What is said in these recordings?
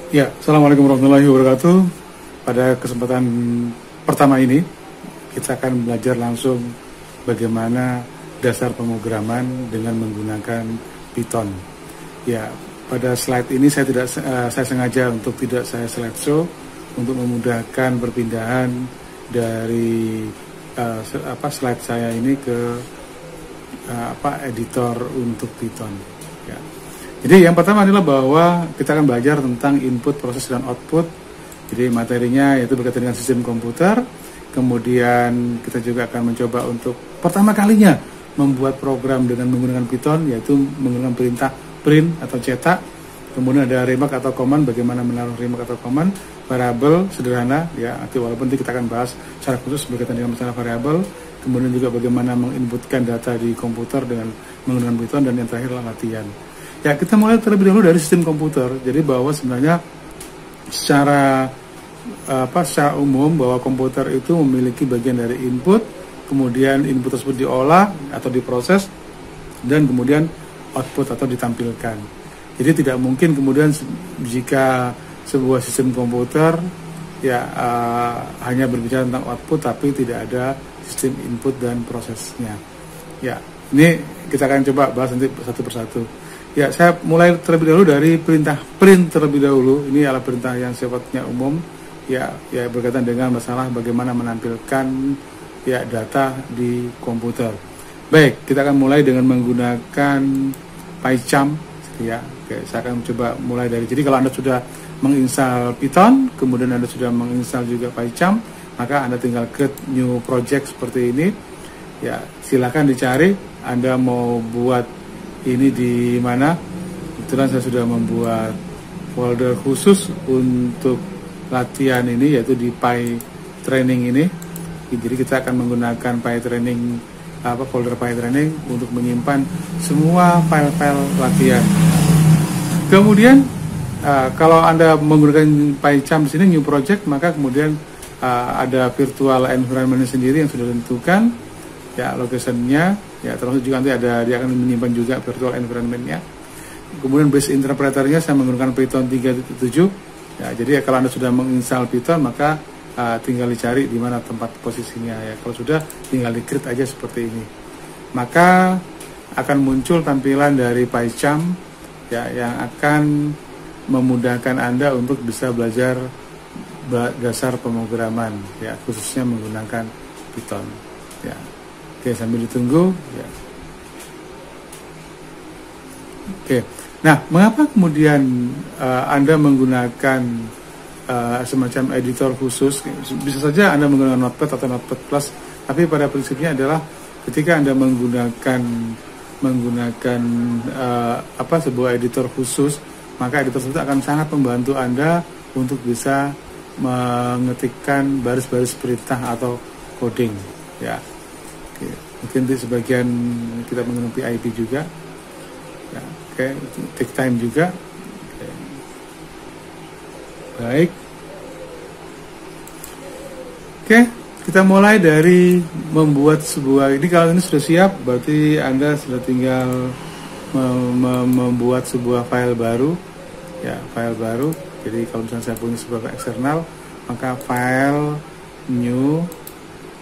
Ya, Assalamualaikum warahmatullahi wabarakatuh. Pada kesempatan pertama ini, kita akan belajar langsung bagaimana dasar pemrograman dengan menggunakan Python. Ya, pada slide ini saya sengaja untuk tidak saya slideshow untuk memudahkan perpindahan dari slide saya ini ke editor untuk Python. Ya. Jadi yang pertama adalah bahwa kita akan belajar tentang input, proses, dan output. Jadi materinya yaitu berkaitan dengan sistem komputer. Kemudian kita juga akan mencoba untuk pertama kalinya membuat program dengan menggunakan Python, yaitu menggunakan perintah print atau cetak. Kemudian ada remark atau command, bagaimana menaruh remark atau command, variabel sederhana, ya. Walaupun nanti kita akan bahas secara khusus berkaitan dengan masalah variabel. Kemudian juga bagaimana menginputkan data di komputer dengan menggunakan Python, dan yang terakhir adalah latihan. Ya, kita mulai terlebih dahulu dari sistem komputer. Jadi bahwa sebenarnya secara umum bahwa komputer itu memiliki bagian dari input, kemudian input tersebut diolah atau diproses, dan kemudian output atau ditampilkan. Jadi tidak mungkin kemudian jika sebuah sistem komputer hanya berbicara tentang output tapi tidak ada sistem input dan prosesnya. Ya, ini kita akan coba bahas nanti satu persatu. Ya, saya mulai terlebih dahulu dari perintah print terlebih dahulu. Ini adalah perintah yang sifatnya umum, ya berkaitan dengan masalah bagaimana menampilkan data di komputer. Baik, kita akan mulai dengan menggunakan PyCharm. Ya, oke, saya akan coba mulai dari. Jadi kalau Anda sudah menginstal Python, kemudian Anda sudah menginstal juga PyCharm, maka Anda tinggal create new project seperti ini. Ya, silakan dicari Anda mau buat ini di mana. Kebetulan saya sudah membuat folder khusus untuk latihan ini, yaitu di PyTraining ini. Jadi kita akan menggunakan PyTraining, folder PyTraining untuk menyimpan semua file-file latihan. Kemudian kalau Anda menggunakan PyCharm di sini new project, maka kemudian ada virtual environment sendiri yang sudah ditentukan, ya location-nya, ya termasuk juga nanti dia akan menyimpan juga virtual environment-nya. Kemudian base interpreter-nya saya menggunakan Python 3.7. Ya, jadi kalau Anda sudah menginstal Python, maka tinggal dicari di mana tempat posisinya, ya. Kalau sudah, tinggal di-create aja seperti ini. Maka akan muncul tampilan dari PyCharm, ya, yang akan memudahkan Anda untuk bisa belajar dasar pemrograman, ya, khususnya menggunakan Python. Ya. Oke, sambil ditunggu, ya. Oke, nah mengapa kemudian Anda menggunakan semacam editor khusus? Bisa saja Anda menggunakan Notepad atau Notepad Plus, tapi pada prinsipnya adalah ketika Anda menggunakan sebuah editor khusus, maka editor tersebut akan sangat membantu Anda untuk bisa mengetikkan baris-baris perintah atau coding, ya. Oke. Mungkin di sebagian kita menggunakan PIP juga, ya. Oke, take time juga. Oke. Baik. Oke, kita mulai dari membuat sebuah. Ini kalau ini sudah siap, berarti Anda sudah tinggal membuat sebuah file baru, ya, file baru. Jadi kalau misalnya saya punya sebuah eksternal, maka file new.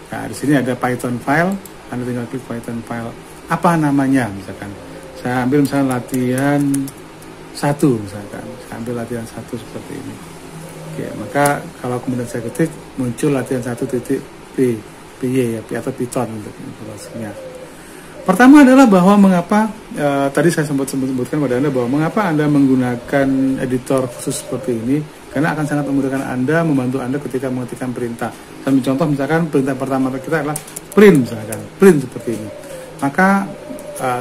Nah, di sini ada Python file. Anda tinggal klik Python file. Apa namanya? Misalkan saya ambil misalnya latihan 1, misalkan. Saya ambil latihan 1 seperti ini. Oke, maka kalau kemudian saya ketik, muncul latihan 1.py, ya, atau Python untuk informasinya. Pertama adalah bahwa mengapa tadi saya sempat sebutkan pada Anda bahwa mengapa Anda menggunakan editor khusus seperti ini, karena akan sangat memudahkan Anda, membantu Anda ketika mengetikkan perintah. Sambil contoh, misalkan perintah pertama kita adalah print, misalkan print seperti ini, maka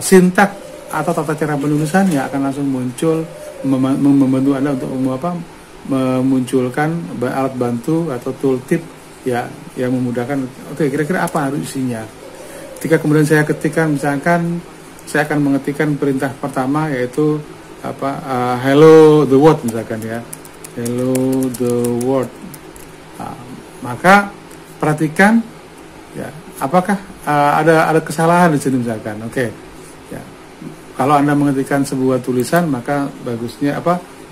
sintak atau tata cara penulisan yang akan langsung muncul, membantu Anda untuk memunculkan alat bantu atau tooltip, ya, yang memudahkan. Oke, kira-kira apa harus isinya. Ketika kemudian saya ketikkan, misalkan saya akan mengetikkan perintah pertama, yaitu hello the world, misalkan, ya, hello the world. Nah, maka perhatikan, ya, apakah ada kesalahan di sini, misalkan. Oke, ya, kalau Anda mengetikkan sebuah tulisan, maka bagusnya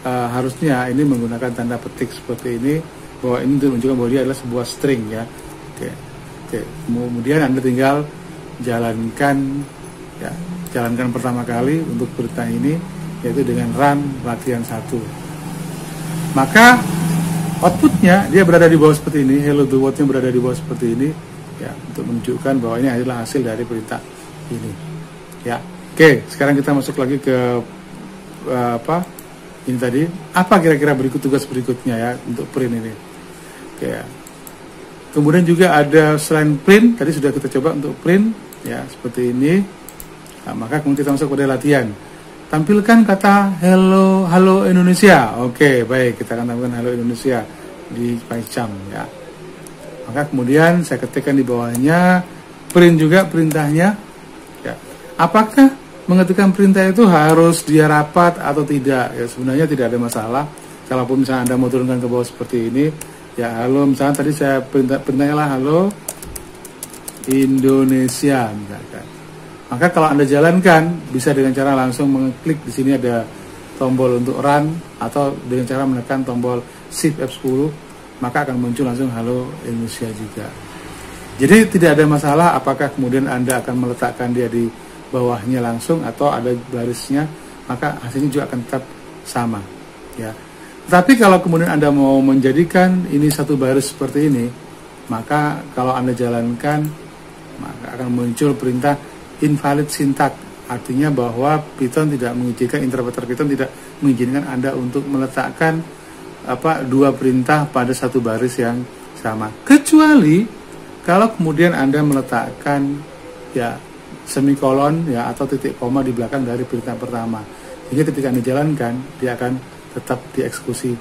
harusnya ini menggunakan tanda petik seperti ini, bahwa ini menunjukkan bahwa dia adalah sebuah string ya. Oke. Kemudian Anda tinggal jalankan ya, jalankan pertama kali untuk perintah ini, yaitu dengan run latihan 1. Maka outputnya dia berada di bawah seperti ini, hello the world-nya berada di bawah seperti ini ya, untuk menunjukkan bahwa ini adalah hasil dari perintah ini ya. Oke, sekarang kita masuk lagi ke ini tadi, apa kira-kira tugas berikutnya ya untuk print ini. Oke ya. Kemudian juga ada selain print, tadi sudah kita coba untuk print ya seperti ini. Nah, maka kemudian kita masuk pada latihan. Tampilkan kata halo Indonesia. Oke, baik, kita akan tampilkan halo Indonesia di PyCharm ya. Maka kemudian saya ketikkan di bawahnya print juga perintahnya ya. Apakah mengetikkan perintah itu harus dia rapat atau tidak? Ya sebenarnya tidak ada masalah. Kalaupun misalnya Anda mau turunkan ke bawah seperti ini, ya halo, misalnya tadi saya perintahnya lah halo Indonesia misalkan. Maka kalau Anda jalankan bisa dengan cara langsung mengklik di sini ada tombol untuk run, atau dengan cara menekan tombol Shift F10, maka akan muncul langsung halo Indonesia juga. Jadi tidak ada masalah apakah kemudian Anda akan meletakkan dia di bawahnya langsung atau ada barisnya, maka hasilnya juga akan tetap sama ya. Tapi kalau kemudian Anda mau menjadikan ini satu baris seperti ini, maka kalau Anda jalankan maka akan muncul perintah invalid syntax, artinya bahwa Python tidak mengizinkan, interpreter Python tidak mengizinkan Anda untuk meletakkan dua perintah pada satu baris yang sama, kecuali kalau kemudian Anda meletakkan ya semikolon ya atau titik koma di belakang dari perintah pertama, sehingga ketika Anda jalankan dia akan tetap dieksekusi.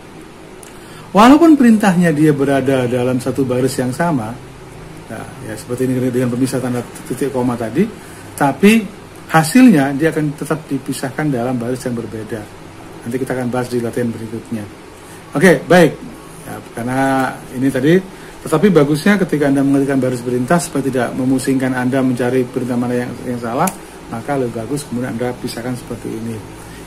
Walaupun perintahnya dia berada dalam satu baris yang sama, ya seperti ini dengan pemisah tanda titik koma tadi, tapi hasilnya dia akan tetap dipisahkan dalam baris yang berbeda. Nanti kita akan bahas di latihan berikutnya. Oke, baik. Ya, karena ini tadi, tetapi bagusnya ketika Anda mengetikkan baris perintah supaya tidak memusingkan Anda mencari perintah mana yang salah, maka lebih bagus kemudian Anda pisahkan seperti ini.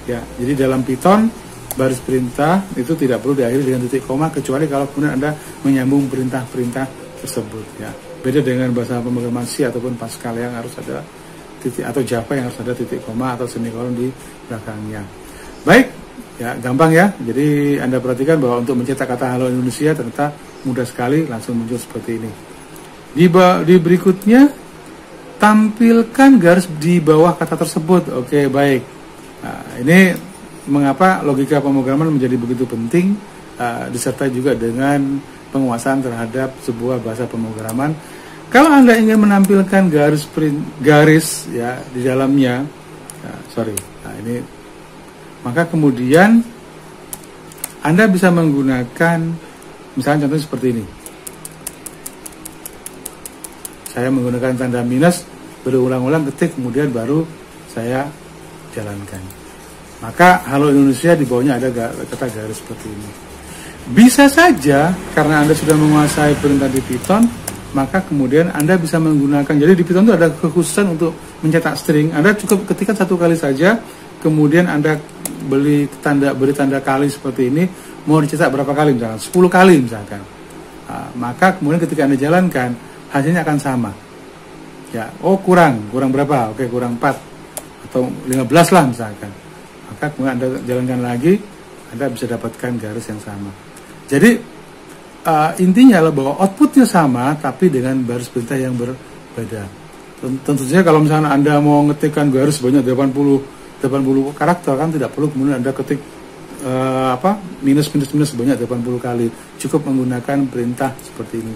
Ya, jadi dalam Python baris perintah itu tidak perlu diakhiri dengan titik koma, kecuali kalau kemudian Anda menyambung perintah-perintah tersebut. Ya, beda dengan bahasa pemrograman C ataupun Pascal yang harus ada titik, atau Java yang harus ada titik koma atau semikolon di belakangnya. Baik, ya gampang ya. Jadi Anda perhatikan bahwa untuk mencetak kata halo Indonesia ternyata mudah sekali, langsung muncul seperti ini. Di berikutnya, tampilkan garis di bawah kata tersebut. Oke, baik. Nah, ini mengapa logika pemrograman menjadi begitu penting, disertai juga dengan penguasaan terhadap sebuah bahasa pemrograman. Kalau Anda ingin menampilkan garis ya di dalamnya, ini, maka kemudian Anda bisa menggunakan, misalnya contohnya seperti ini. Saya menggunakan tanda minus, berulang-ulang ketik, kemudian baru saya jalankan. Maka halo Indonesia di bawahnya ada kata garis seperti ini. Bisa saja karena Anda sudah menguasai perintah di Python, maka kemudian Anda bisa menggunakan, jadi di Python itu ada kekhususan untuk mencetak string. Anda cukup ketikkan satu kali saja, kemudian Anda beri tanda kali seperti ini, mau dicetak berapa kali, misalkan 10 kali misalkan. Maka kemudian ketika Anda jalankan, hasilnya akan sama. Ya, oh kurang berapa? Oke, kurang 4 atau 15 lah misalkan. Maka kemudian Anda jalankan lagi, Anda bisa dapatkan garis yang sama. Jadi intinya adalah bahwa outputnya sama, tapi dengan baris perintah yang berbeda. Tentu saja kalau misalnya Anda mau ngetikkan garis banyak 80 karakter, kan tidak perlu kemudian Anda ketik minus sebanyak 80 kali. Cukup menggunakan perintah seperti ini.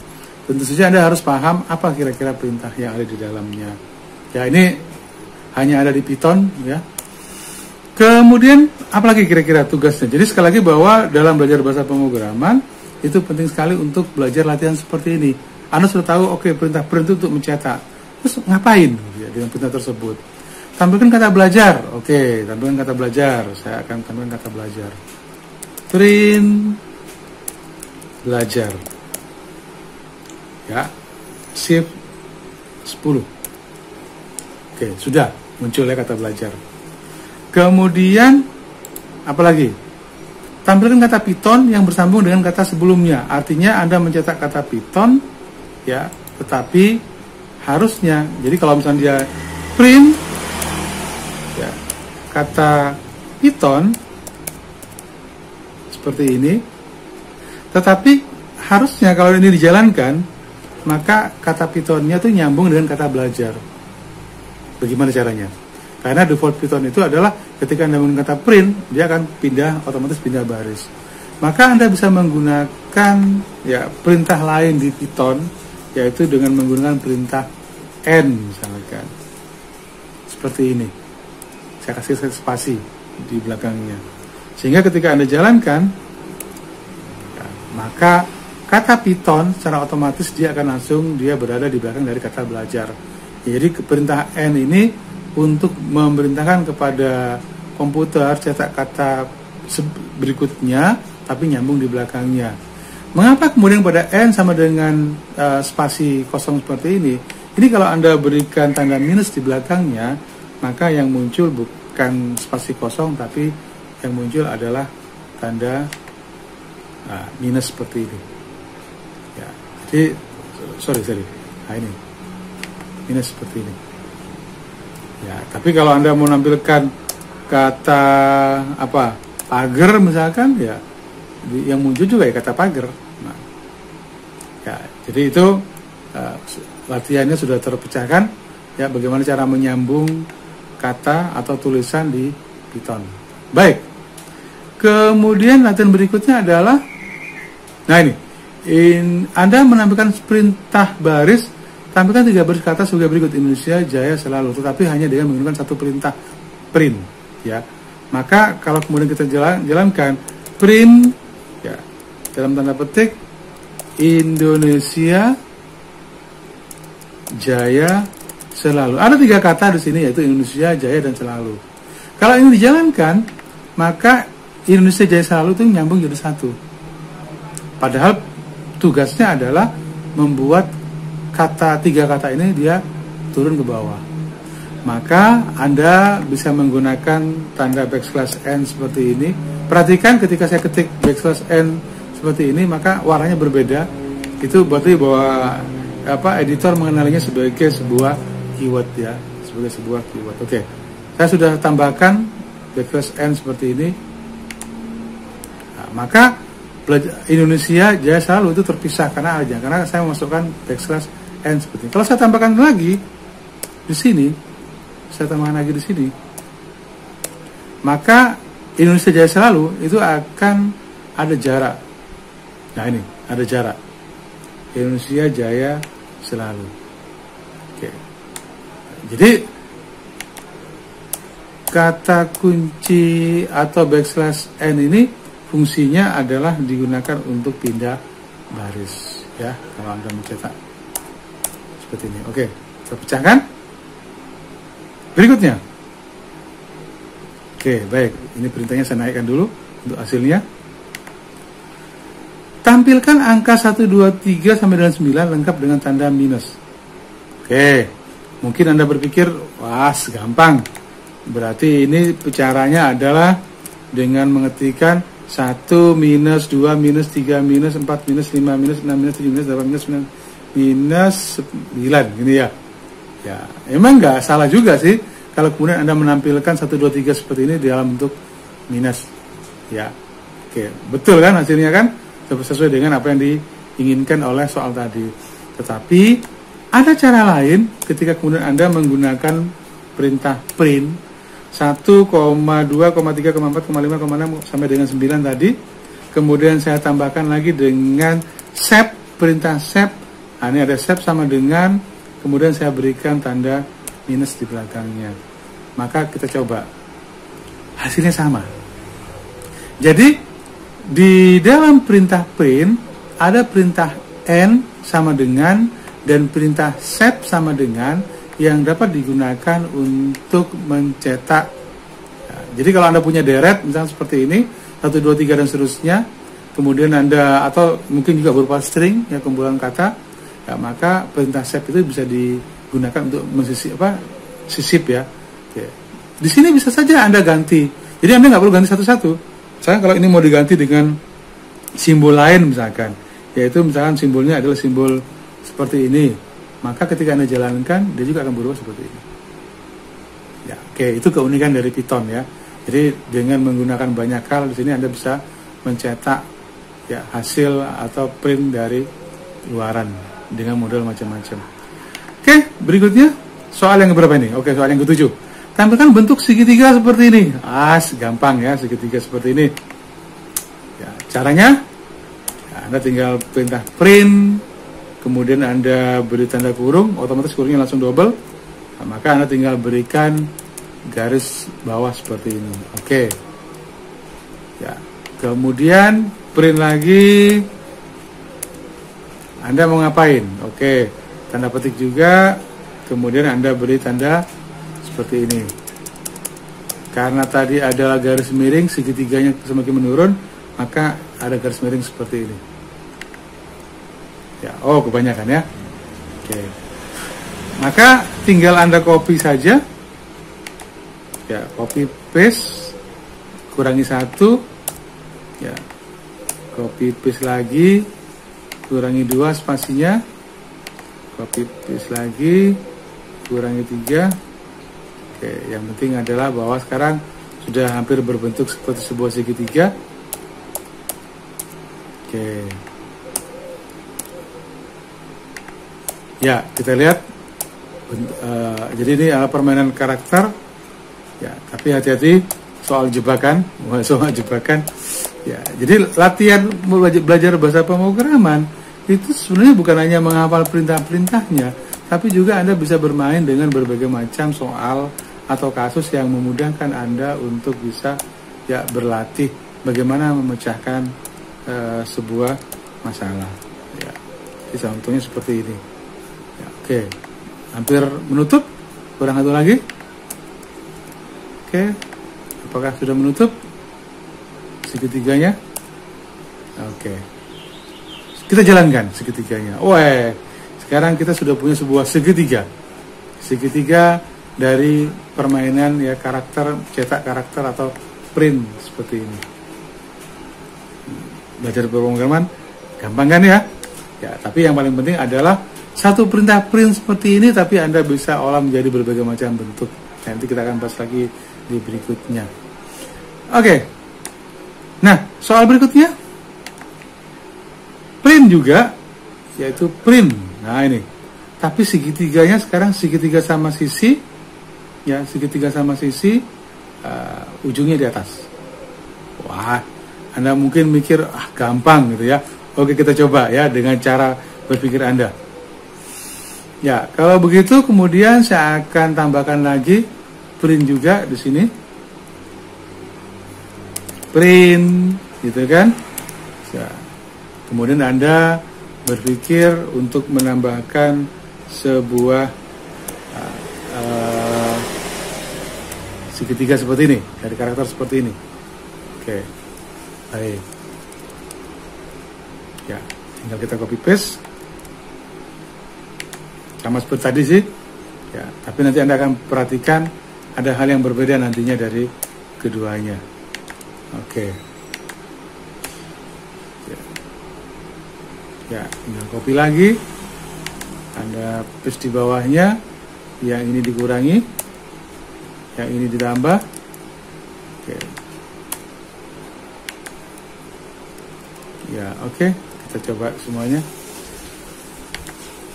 Tentu saja Anda harus paham apa kira-kira perintah yang ada di dalamnya. Ya, ini hanya ada di Python ya. Kemudian apalagi kira-kira tugasnya? Jadi sekali lagi bahwa dalam belajar bahasa pemrograman itu penting sekali untuk belajar latihan seperti ini. Anda sudah tahu, oke, perintah print itu untuk mencetak. Terus ngapain ya, dengan perintah tersebut? Tampilkan kata belajar. Oke, tampilkan kata belajar. Saya akan tampilkan kata belajar. Print belajar. Ya, Shift 10. Oke, sudah muncul ya kata belajar. Kemudian apa lagi? tampilkan kata Python yang bersambung dengan kata sebelumnya. Artinya Anda mencetak kata Python, ya, tetapi harusnya, jadi kalau misalnya dia print, ya, kata Python seperti ini, tetapi harusnya kalau ini dijalankan, maka kata Pythonnya itu nyambung dengan kata belajar. Bagaimana caranya? Karena default Python itu adalah ketika Anda menggunakan kata print, dia akan otomatis pindah baris. Maka Anda bisa menggunakan, ya, perintah lain di Python, yaitu dengan menggunakan perintah n misalkan. Seperti ini. Saya kasih spasi di belakangnya. Sehingga ketika Anda jalankan, ya, maka kata Python secara otomatis dia akan langsung berada di belakang dari kata belajar. Jadi perintah n ini untuk memerintahkan kepada komputer cetak kata berikutnya tapi nyambung di belakangnya. Mengapa kemudian pada n sama dengan spasi kosong seperti ini? Ini kalau Anda berikan tanda minus di belakangnya, maka yang muncul bukan spasi kosong, tapi yang muncul adalah tanda minus seperti ini. Ya, jadi sorry. Nah, ini minus seperti ini. Ya, tapi kalau Anda mau menampilkan kata pagar misalkan, ya, yang muncul juga ya kata pagar. Nah, ya, jadi itu latihannya sudah terpecahkan, ya, bagaimana cara menyambung kata atau tulisan di Python. Baik. Kemudian latihan berikutnya adalah, nah ini, Anda menampilkan perintah baris. Tampilkan 3 baris kata sebagai berikut: Indonesia Jaya selalu, tetapi hanya dengan menggunakan satu perintah print, ya. Maka kalau kemudian kita jalankan print, ya, dalam tanda petik Indonesia Jaya selalu. Ada 3 kata di sini, yaitu Indonesia Jaya dan selalu. Kalau ini dijalankan, maka Indonesia Jaya selalu itu nyambung jadi satu. Padahal tugasnya adalah membuat 3 kata ini dia turun ke bawah. Maka Anda bisa menggunakan tanda backslash n seperti ini. Perhatikan ketika saya ketik backslash n seperti ini, maka warnanya berbeda. Itu berarti bahwa editor mengenalinya sebagai sebuah keyword, ya, sebagai sebuah keyword. Oke. Saya sudah tambahkan backslash n seperti ini. Nah, maka Indonesia Jaya selalu itu terpisah karena saya memasukkan backslash n seperti ini. Kalau saya tambahkan lagi di sini, maka Indonesia Jaya selalu itu akan ada jarak. Nah, ini ada jarak. Indonesia Jaya selalu. Oke. Jadi kata kunci atau backslash n ini fungsinya adalah digunakan untuk pindah baris, ya, kalau Anda mencetak seperti ini. Oke, kita pecahkan. Berikutnya. Oke, baik. Ini perintahnya saya naikkan dulu untuk hasilnya. Tampilkan angka 1, 2, 3 sampai dengan 9 lengkap dengan tanda minus. Oke. Mungkin Anda berpikir, wah, gampang. Berarti ini caranya adalah dengan mengetikkan 1 minus 2 minus 3 minus 4 minus 5 minus 6 minus 7 minus 8 minus 9 minus 9, gini ya. Ya, emang nggak salah juga sih kalau kemudian Anda menampilkan 1, 2, 3 seperti ini di dalam bentuk minus. Ya. Oke, betul kan hasilnya kan? Sesuai dengan apa yang diinginkan oleh soal tadi. Tetapi ada cara lain ketika kemudian Anda menggunakan perintah print 1, 2, 3, 4, 5, 6 sampai dengan 9 tadi. Kemudian saya tambahkan lagi dengan sep, perintah sep. Nah, ini ada sep sama dengan, kemudian saya berikan tanda minus di belakangnya. Maka kita coba. Hasilnya sama. Jadi di dalam perintah print ada perintah n sama dengan dan perintah sep sama dengan yang dapat digunakan untuk mencetak. Nah, jadi kalau Anda punya deret misalnya seperti ini 1, 2, 3 dan seterusnya, kemudian Anda atau mungkin juga berupa string, ya, kumpulan kata, ya, maka perintah sep itu bisa digunakan untuk sisip, ya. Oke. Di sini bisa saja Anda ganti. Jadi Anda nggak perlu ganti satu-satu. Misalkan kalau ini mau diganti dengan simbol lain misalkan, yaitu misalkan simbolnya adalah simbol seperti ini, maka ketika Anda jalankan dia juga akan berubah seperti ini. Ya, oke, itu keunikan dari Python ya. Jadi dengan menggunakan banyak hal di sini Anda bisa mencetak ya hasil atau print dari luaran dengan model macam-macam. Oke, berikutnya soal yang berapa ini? Oke, soal yang ke-7. Tampilkan bentuk segitiga seperti ini. Gampang ya, segitiga seperti ini. Ya, caranya ya, Anda tinggal perintah print, kemudian Anda beri tanda kurung, otomatis kurungnya langsung double. Nah, maka Anda tinggal berikan garis bawah seperti ini. Oke. Ya, kemudian print lagi. Anda mau ngapain? Oke, tanda petik juga. Kemudian Anda beri tanda seperti ini. Karena tadi adalah garis miring, segitiganya semakin menurun, maka ada garis miring seperti ini. Ya, kebanyakan ya. Oke. Maka tinggal Anda copy saja. Ya, copy paste, kurangi 1. Ya. Copy paste lagi, kurangi 2 spasinya. Copy paste lagi, kurangi 3. Oke, yang penting adalah bahwa sekarang sudah hampir berbentuk seperti sebuah segitiga. Oke. Ya, kita lihat. Jadi ini adalah permainan karakter. Ya, tapi hati-hati soal jebakan. Soal jebakan. Ya, jadi latihan belajar bahasa pemrograman itu sebenarnya bukan hanya menghafal perintah-perintahnya, tapi juga Anda bisa bermain dengan berbagai macam soal atau kasus yang memudahkan Anda untuk bisa ya berlatih bagaimana memecahkan sebuah masalah. Ya, jadi contohnya seperti ini. Ya, oke, hampir menutup, kurang satu lagi. Oke, apakah sudah menutup segitiganya? Oke, kita jalankan segitiganya. Sekarang kita sudah punya sebuah segitiga dari permainan ya karakter, cetak karakter atau print seperti ini. Belajar pemrograman gampang kan ya? Ya, tapi yang paling penting adalah satu perintah print seperti ini, tapi Anda bisa olah menjadi berbagai macam bentuk. Nanti kita akan bahas lagi di berikutnya. Oke. Nah, soal berikutnya print juga, yaitu print. Nah ini, tapi segitiganya sekarang segitiga sama sisi, ya segitiga sama sisi, ujungnya di atas. Wah, Anda mungkin mikir gampang gitu ya. Oke, kita coba ya dengan cara berpikir Anda. Ya, kalau begitu kemudian saya akan tambahkan lagi print juga di sini. Print, gitu kan? Ya. Kemudian Anda berpikir untuk menambahkan sebuah segitiga seperti ini, dari karakter seperti ini. Oke, baik. Ya, tinggal kita copy paste. Sama seperti tadi sih. Ya, tapi nanti Anda akan perhatikan ada hal yang berbeda nantinya dari keduanya. Oke. Ya, tinggal copy lagi. Anda paste di bawahnya. Yang ini dikurangi. Yang ini ditambah. Oke. Ya, oke. Kita coba semuanya.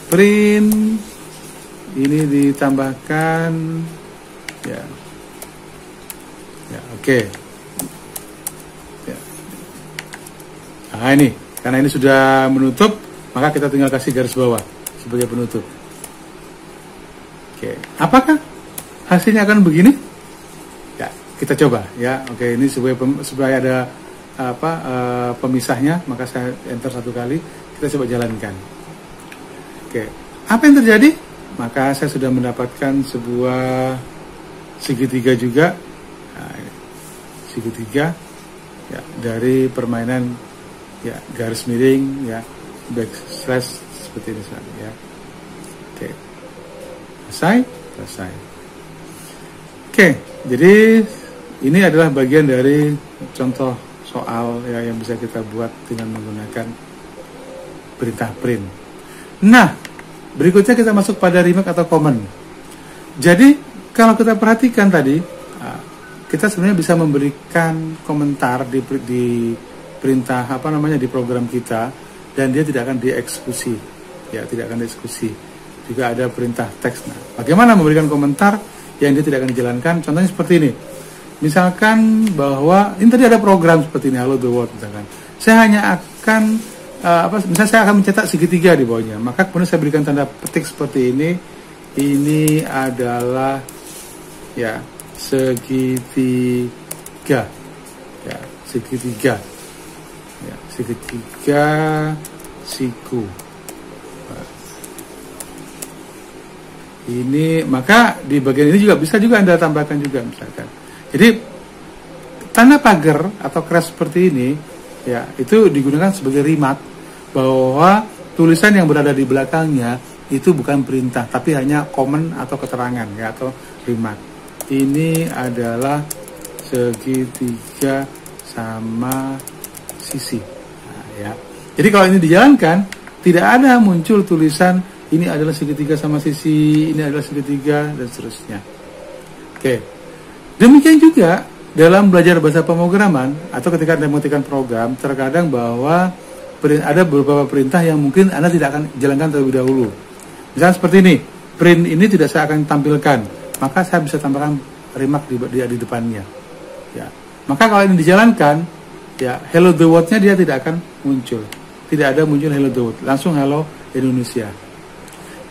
Print. Ini ditambahkan. Ya. Ya, oke. Ya. Nah, ini. Karena ini sudah menutup, maka kita tinggal kasih garis bawah sebagai penutup. Oke, apakah hasilnya akan begini? Ya, kita coba ya. Oke, ini supaya ada pemisahnya, maka saya enter satu kali. Kita coba jalankan. Oke, apa yang terjadi? Maka saya sudah mendapatkan sebuah segitiga juga. Nah, segitiga ya, dari permainan ya garis miring ya backslash seperti ini ya. Oke, selesai. Oke, jadi ini adalah bagian dari contoh soal ya yang bisa kita buat dengan menggunakan perintah print. Nah, berikutnya kita masuk pada remark atau comment. Jadi kalau kita perhatikan tadi, kita sebenarnya bisa memberikan komentar di perintah di program kita, dan dia tidak akan dieksekusi, ya tidak akan dieksekusi. Juga ada perintah teks. Nah, bagaimana memberikan komentar yang dia tidak akan dijalankan? Contohnya seperti ini. Misalkan bahwa ini tadi ada program seperti ini, Hello the World misalkan. Saya hanya akan misalnya saya akan mencetak segitiga di bawahnya. Maka kemudian saya berikan tanda petik seperti ini. Ini adalah ya segitiga. Ya, segitiga. Ya, segitiga siku. Ini maka di bagian ini juga bisa juga Anda tambahkan juga misalkan. Jadi tanda pagar atau crash seperti ini ya itu digunakan sebagai remark bahwa tulisan yang berada di belakangnya itu bukan perintah tapi hanya komen atau keterangan ya atau remark. Ini adalah segitiga sama sisi. Nah, ya. Jadi kalau ini dijalankan tidak ada muncul tulisan ini adalah segitiga sama sisi, ini adalah segitiga dan seterusnya. Oke. Demikian juga dalam belajar bahasa pemrograman atau ketika Anda mengetikkan program, terkadang bahwa ada beberapa perintah yang mungkin Anda tidak akan jalankan terlebih dahulu. Misalnya seperti ini, print ini tidak saya akan tampilkan, maka saya bisa tambahkan remark di depannya. Ya. Maka kalau ini dijalankan, ya Hello the World-nya dia tidak akan muncul. Tidak ada muncul Hello the World, langsung Hello Indonesia.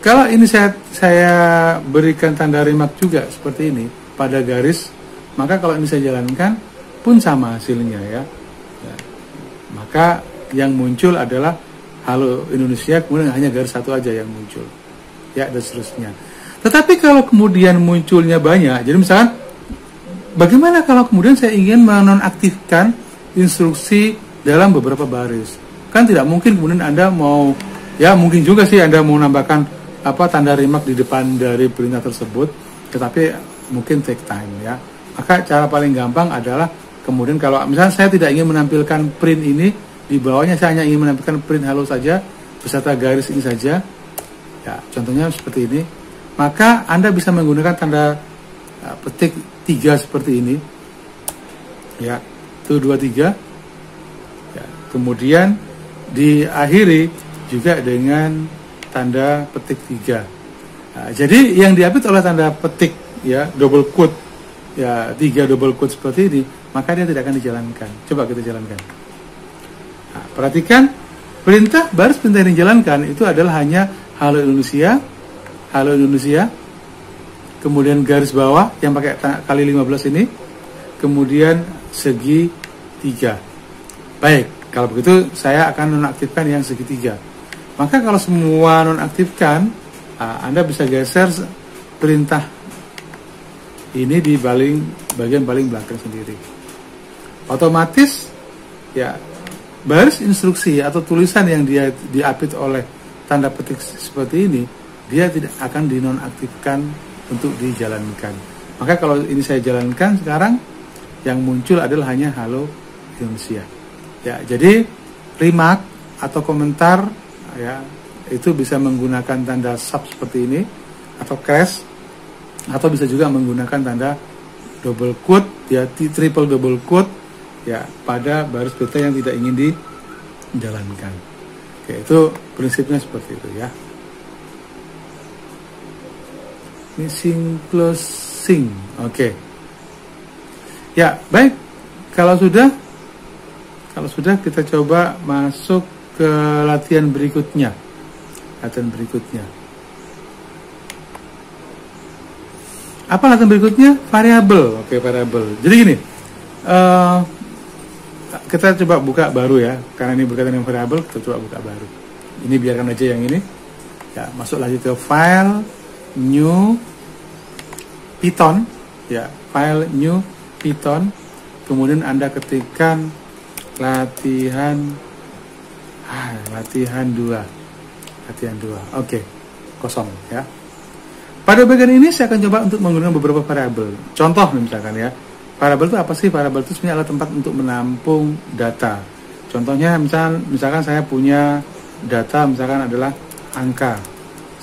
Kalau ini saya berikan tanda remark juga seperti ini pada garis, maka kalau ini saya jalankan pun sama hasilnya ya. Maka yang muncul adalah Halo Indonesia, kemudian hanya garis satu aja yang muncul ya dan seterusnya. Tetapi kalau kemudian munculnya banyak, jadi misalkan bagaimana kalau kemudian saya ingin menonaktifkan instruksi dalam beberapa baris, kan tidak mungkin kemudian Anda mau ya mungkin juga sih Anda mau menambahkan tanda remark di depan dari perintah tersebut, tetapi mungkin take time ya. Maka cara paling gampang adalah kemudian kalau misalnya saya tidak ingin menampilkan print ini, di bawahnya saya hanya ingin menampilkan print halo saja beserta garis ini saja ya, contohnya seperti ini, maka Anda bisa menggunakan tanda petik 3 seperti ini ya, 1, 2, 3 ya. Kemudian diakhiri juga dengan tanda petik 3. Nah, jadi yang diapit oleh tanda petik ya double quote ya 3 double quote seperti ini, maka dia tidak akan dijalankan. Coba kita jalankan. Nah, perhatikan baris perintah yang dijalankan itu adalah hanya Halo Indonesia, kemudian garis bawah yang pakai kali 15 ini, kemudian segi 3. Baik, kalau begitu saya akan nonaktifkan yang segitiga. Maka kalau semua nonaktifkan, Anda bisa geser perintah ini di bagian paling belakang sendiri. Otomatis ya baris instruksi atau tulisan yang dia diapit oleh tanda petik seperti ini, dia tidak akan dinonaktifkan untuk dijalankan. Maka kalau ini saya jalankan sekarang, yang muncul adalah hanya Halo Indonesia. Ya, jadi remark atau komentar ya itu bisa menggunakan tanda sub seperti ini atau crash, atau bisa juga menggunakan tanda double quote ya, triple double quote ya pada baris perintah yang tidak ingin dijalankan. Oke, itu prinsipnya seperti itu ya. Missing closing. Oke. Ya, baik. Kalau sudah kita coba masuk ke latihan berikutnya. Apa latihan berikutnya? Variabel. Oke, variabel. Jadi gini, kita coba buka baru ya, karena ini berkaitan dengan variabel, kita coba buka baru. Ini biarkan aja yang ini. Ya, masuk lagi ke file, new, Python, ya, file new Python. Kemudian Anda ketikkan latihan 2. Oke, kosong ya. Pada bagian ini saya akan coba untuk menggunakan beberapa variabel. Contoh misalkan ya, variabel itu apa sih? Variabel itu sebenarnya adalah tempat untuk menampung data. Contohnya misalkan saya punya data misalkan adalah angka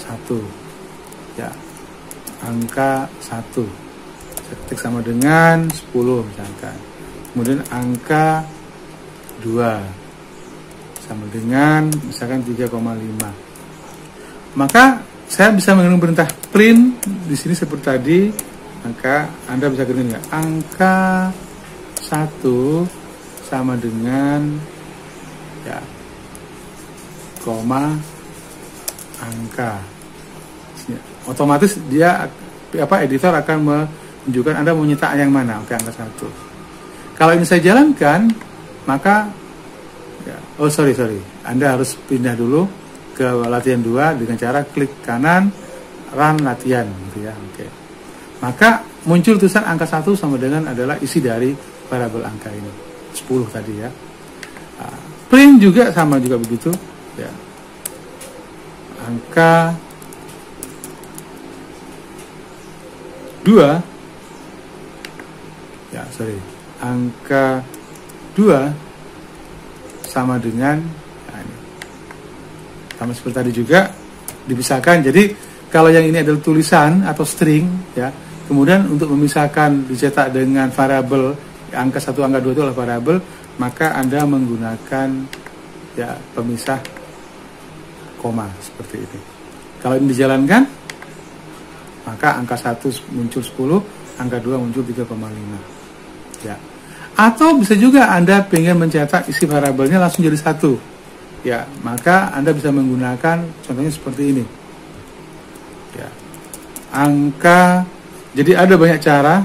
1. Ya. Angka 1. Saya ketik sama dengan 10 misalkan. Kemudian angka 2 sama dengan misalkan 3,5. Maka saya bisa menggunakan perintah print di sini seperti tadi. Maka Anda bisa ketik ya, angka 1 sama dengan ya koma angka. Otomatis dia editor akan menunjukkan Anda mau nyetak yang mana. Oke, angka 1. Kalau ini saya jalankan, maka ya, sorry. Anda harus pindah dulu ke latihan 2 dengan cara klik kanan run latihan gitu ya. Oke. Maka muncul tulisan angka 1 sama dengan adalah isi dari variabel angka ini. 10 tadi ya. Print juga sama juga begitu ya. Angka 2 ya, angka 2 sama dengan ini. Sama seperti tadi juga dipisahkan. Jadi kalau yang ini adalah tulisan atau string ya, kemudian untuk memisahkan dicetak dengan variabel angka 1 angka 2 itu adalah variabel, maka Anda menggunakan ya pemisah koma seperti ini. Kalau ini dijalankan, maka angka 1 muncul 10, angka 2 muncul 3,5. Ya. Atau bisa juga Anda ingin mencetak isi variabelnya langsung jadi 1. Ya, maka Anda bisa menggunakan contohnya seperti ini. Ya. Jadi ada banyak cara.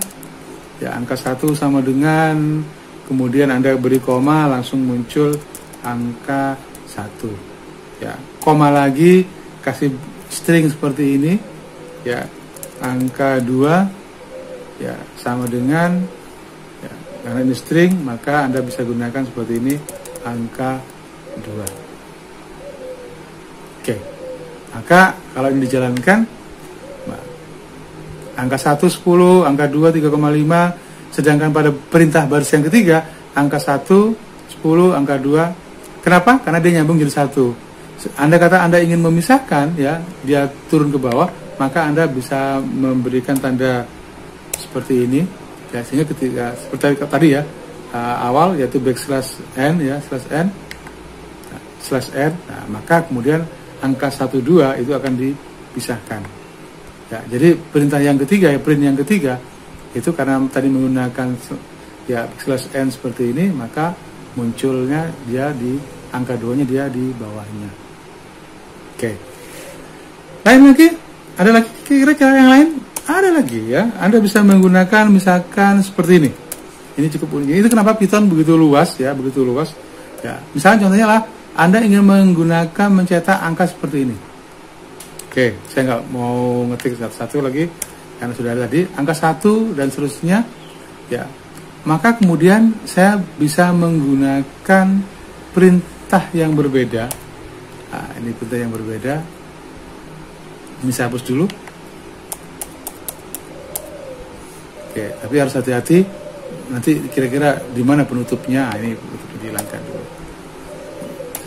Ya, angka 1 sama dengan kemudian Anda beri koma langsung muncul angka 1. Ya, koma lagi kasih string seperti ini. Ya, angka 2 ya sama dengan ya, karena ini string maka Anda bisa gunakan seperti ini angka 2. Oke. Maka kalau ini dijalankan angka 1 10, angka 2 3,5, sedangkan pada perintah baris yang ketiga angka 1 10, angka 2. Kenapa? Karena dia nyambung jadi 1. Anda kata Anda ingin memisahkan ya, dia turun ke bawah, maka Anda bisa memberikan tanda seperti ini ya, sehingga ketika seperti tadi ya awal yaitu backslash n ya slash n, nah, maka kemudian angka 1 2 itu akan dipisahkan ya. Jadi perintah yang ketiga ya, print yang ketiga itu karena tadi menggunakan ya backslash n seperti ini, maka munculnya dia di angka 2 nya dia di bawahnya. Oke. Lain lagi? Ada lagi kira-kira cara yang lain? Ada lagi ya. Anda bisa menggunakan misalkan seperti ini. Ini cukup unik. Itu kenapa Python begitu luas ya, begitu luas. Ya, misalnya contohnya lah Anda ingin menggunakan mencetak angka seperti ini. Oke, saya nggak mau ngetik satu-satu lagi karena sudah ada tadi angka 1 dan seterusnya. Ya. Maka kemudian saya bisa menggunakan perintah yang berbeda. Nah, ini perintah yang berbeda. Ini saya hapus dulu. Oke, tapi harus hati-hati. Nanti kira-kira di mana penutupnya? Ini penutupnya dihilangkan dulu.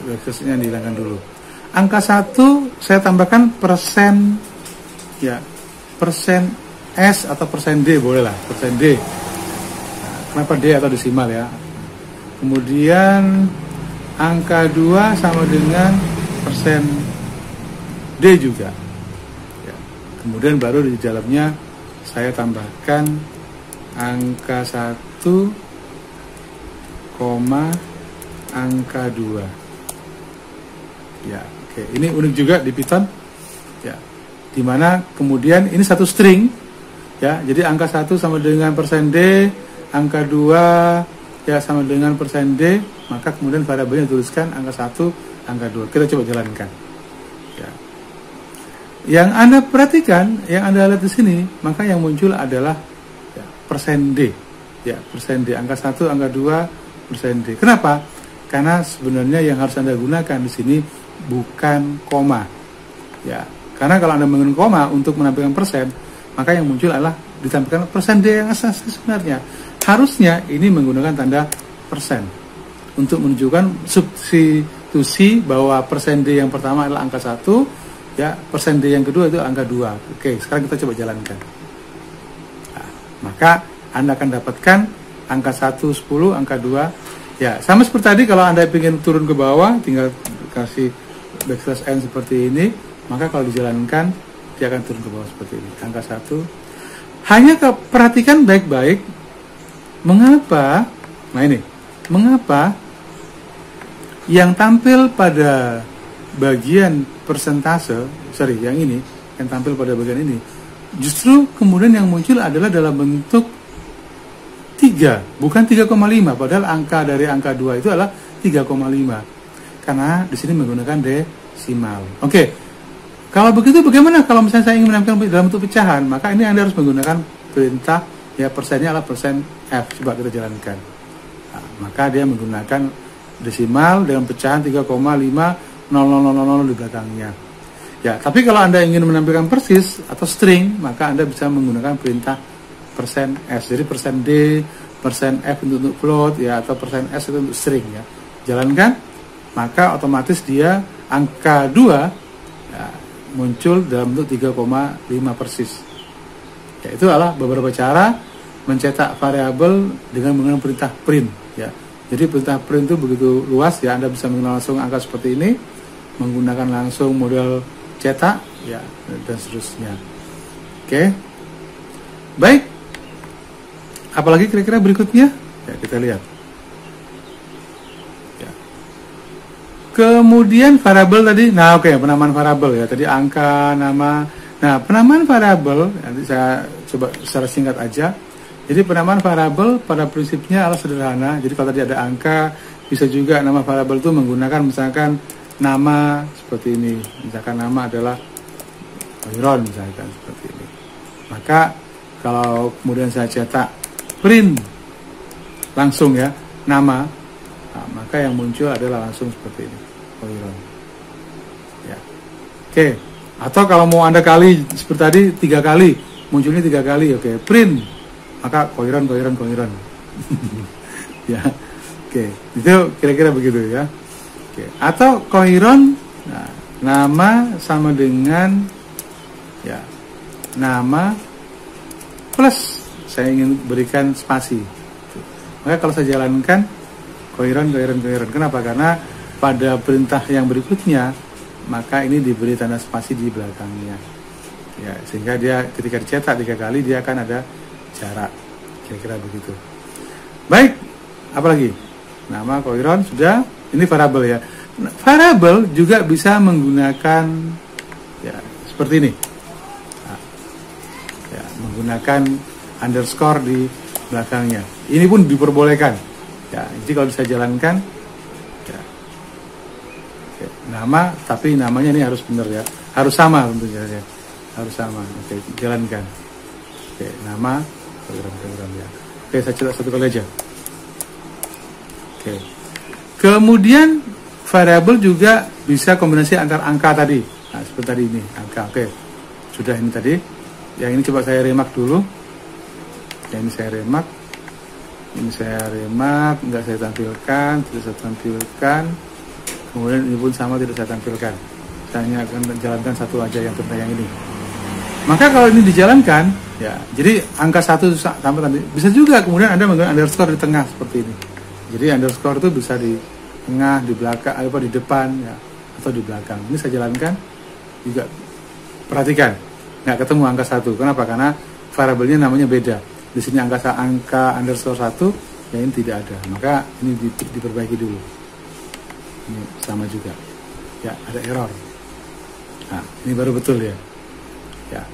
Backslashnya dihilangkan dulu. Angka 1 saya tambahkan persen, ya persen S atau persen D boleh lah, persen D. Nah, kenapa D atau desimal ya? Kemudian angka 2 sama dengan persen D juga. Kemudian baru di dalamnya saya tambahkan angka 1, angka 2. Ya, oke. Ini unik juga di Python. Ya. Dimana kemudian ini satu string. Ya, jadi angka 1 sama dengan persen D, angka 2 ya sama dengan persen D, maka kemudian variabelnya dituliskan angka 1, angka 2. Kita coba jalankan. Ya. Yang Anda perhatikan, yang Anda lihat di sini, maka yang muncul adalah ya, persen D. Ya, persen D. Angka 1, angka 2, persen D. Kenapa? Karena sebenarnya yang harus Anda gunakan di sini bukan koma. Ya, karena kalau Anda menggunakan koma untuk menampilkan persen, maka yang muncul adalah ditampilkan persen D yang asal sebenarnya. Harusnya ini menggunakan tanda persen untuk menunjukkan substitusi bahwa persen D yang pertama adalah angka 1, ya, persen D yang kedua itu angka 2. Oke, sekarang kita coba jalankan. Nah, maka Anda akan dapatkan angka 1, 10, angka 2. Ya, sama seperti tadi, kalau Anda ingin turun ke bawah, tinggal kasih backslash n seperti ini, maka kalau dijalankan, dia akan turun ke bawah seperti ini. Angka 1. Hanya perhatikan baik-baik, mengapa yang tampil pada bagian persentase, yang tampil pada bagian ini, justru kemudian yang muncul adalah dalam bentuk 3, bukan 3,5, padahal angka dari angka 2 itu adalah 3,5. Karena di sini menggunakan desimal. Oke. Kalau begitu bagaimana kalau misalnya saya ingin menampilkan dalam bentuk pecahan? Maka ini Anda harus menggunakan perintah, ya, persennya adalah persen F. Coba kita jalankan. Nah, maka dia menggunakan desimal dengan pecahan 3,50000 di belakangnya. Ya, tapi kalau Anda ingin menampilkan persis atau string, maka Anda bisa menggunakan perintah persen S. Jadi persen D, persen F untuk float, ya, atau persen S itu untuk string, ya. Jalankan, maka otomatis dia angka 2, ya, muncul dalam bentuk 3,5 persis. Ya, itu adalah beberapa cara mencetak variabel dengan menggunakan perintah print, ya. Jadi perintah print itu begitu luas, ya. Anda bisa mengenal langsung angka seperti ini, menggunakan langsung model cetak, ya, dan seterusnya. Oke. Baik. Apalagi kira-kira berikutnya? Ya, kita lihat. Ya. Kemudian variabel tadi, penamaan variabel, ya. Tadi angka, nama. Nah, penamaan variabel nanti saya coba secara singkat aja. Jadi penamaan variabel pada prinsipnya adalah sederhana. Jadi kalau tadi ada angka, bisa juga nama variabel itu menggunakan misalkan nama seperti ini. Misalkan nama adalah Iron, misalkan seperti ini. Maka kalau kemudian saya cetak print langsung, ya, nama, nah, maka yang muncul adalah langsung seperti ini, Iron. Ya. Oke. Atau kalau mau Anda kali seperti tadi 3 kali, munculnya 3 kali, oke, print. Maka koiron. Ya, oke, itu kira-kira begitu, ya. Oke. Atau koiron, nah, nama sama dengan, ya, nama plus saya ingin berikan spasi. Maka kalau saya jalankan koiron. Kenapa? Karena pada perintah yang berikutnya, maka ini diberi tanda spasi di belakangnya, ya, sehingga dia ketika dicetak 3 kali dia akan ada jarak, kira-kira begitu. Baik, apalagi? Nama koiron sudah, ini variabel, ya. Nah, variabel juga bisa menggunakan, ya, seperti ini. Nah, ya, menggunakan underscore di belakangnya. Ini pun diperbolehkan. Ya, jadi kalau bisa jalankan, ya, ya, nama, tapi namanya ini harus benar, ya. Harus sama tentunya, ya. Harus sama. Oke, jalankan. Oke, nama program, ya. Oke, saya cetak 1 kali aja. Oke. Kemudian variabel juga bisa kombinasi antar angka tadi. Nah, seperti tadi ini, angka. Oke. Sudah ini tadi. Yang ini coba saya remark dulu. Yang ini saya remark. Ini saya remark, enggak saya tampilkan, tidak saya tampilkan. Kemudian ini pun sama, tidak saya tampilkan. Saya hanya akan menjalankan satu aja yang tentang yang ini. Maka kalau ini dijalankan, ya, jadi angka 1 sampai tadi. Bisa juga kemudian Anda menggunakan underscore di tengah seperti ini. Jadi underscore itu bisa di tengah, di belakang, di depan, ya, atau di belakang. Ini saya jalankan juga. Perhatikan, nggak ketemu angka 1. Kenapa? Karena variabelnya namanya beda. Di sini angka underscore 1, yang ini tidak ada. Maka ini diperbaiki dulu. Ini sama juga. Ya, ada error. Nah, ini baru betul, ya. Ya.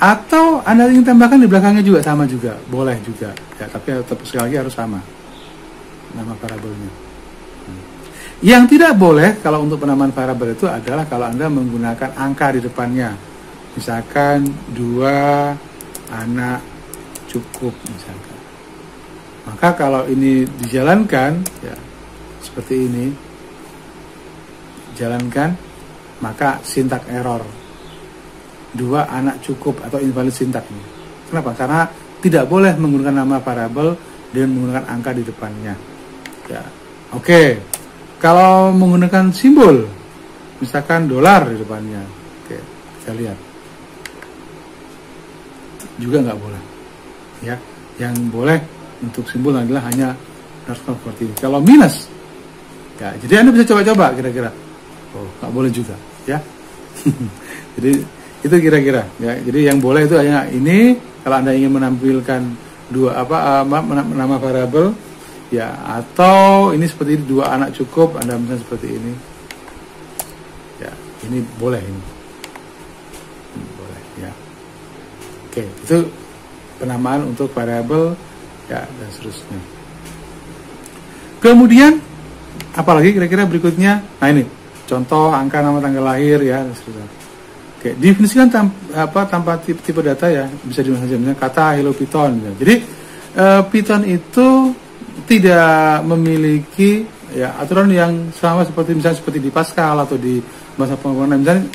Atau Anda ingin tambahkan di belakangnya juga, sama juga, boleh juga, ya, tapi tetap sekali lagi harus sama nama variabelnya. Yang tidak boleh kalau untuk penamaan variabel itu adalah kalau Anda menggunakan angka di depannya, misalkan 2 anak cukup, misalkan. Maka kalau ini dijalankan, ya, seperti ini, jalankan, maka sintak error. 2 anak cukup atau invalid sintak. Kenapa? Karena tidak boleh menggunakan nama variabel dengan menggunakan angka di depannya. Ya, oke. Kalau menggunakan simbol, misalkan dolar di depannya, oke, kita lihat juga nggak boleh. Ya, yang boleh untuk simbol adalah hanya underscore seperti ini. Kalau minus, ya, jadi Anda bisa coba-coba kira-kira. Oh, nggak boleh juga, ya. Jadi itu kira-kira, ya. Jadi yang boleh itu hanya ini. Kalau Anda ingin menampilkan nama variabel, ya, atau ini seperti ini, 2 anak cukup, Anda misalnya seperti ini, ya, ini boleh ini boleh, ya. Oke, itu penamaan untuk variabel, ya, dan seterusnya. Kemudian apalagi kira-kira berikutnya? Nah, ini contoh angka, nama, tanggal lahir, ya, dan seterusnya. Oke, definisikan tanpa tipe data, ya, bisa misalnya kata hello Python, ya. Jadi Python itu tidak memiliki, ya, aturan yang sama seperti di Pascal atau di bahasa pemrograman, misalnya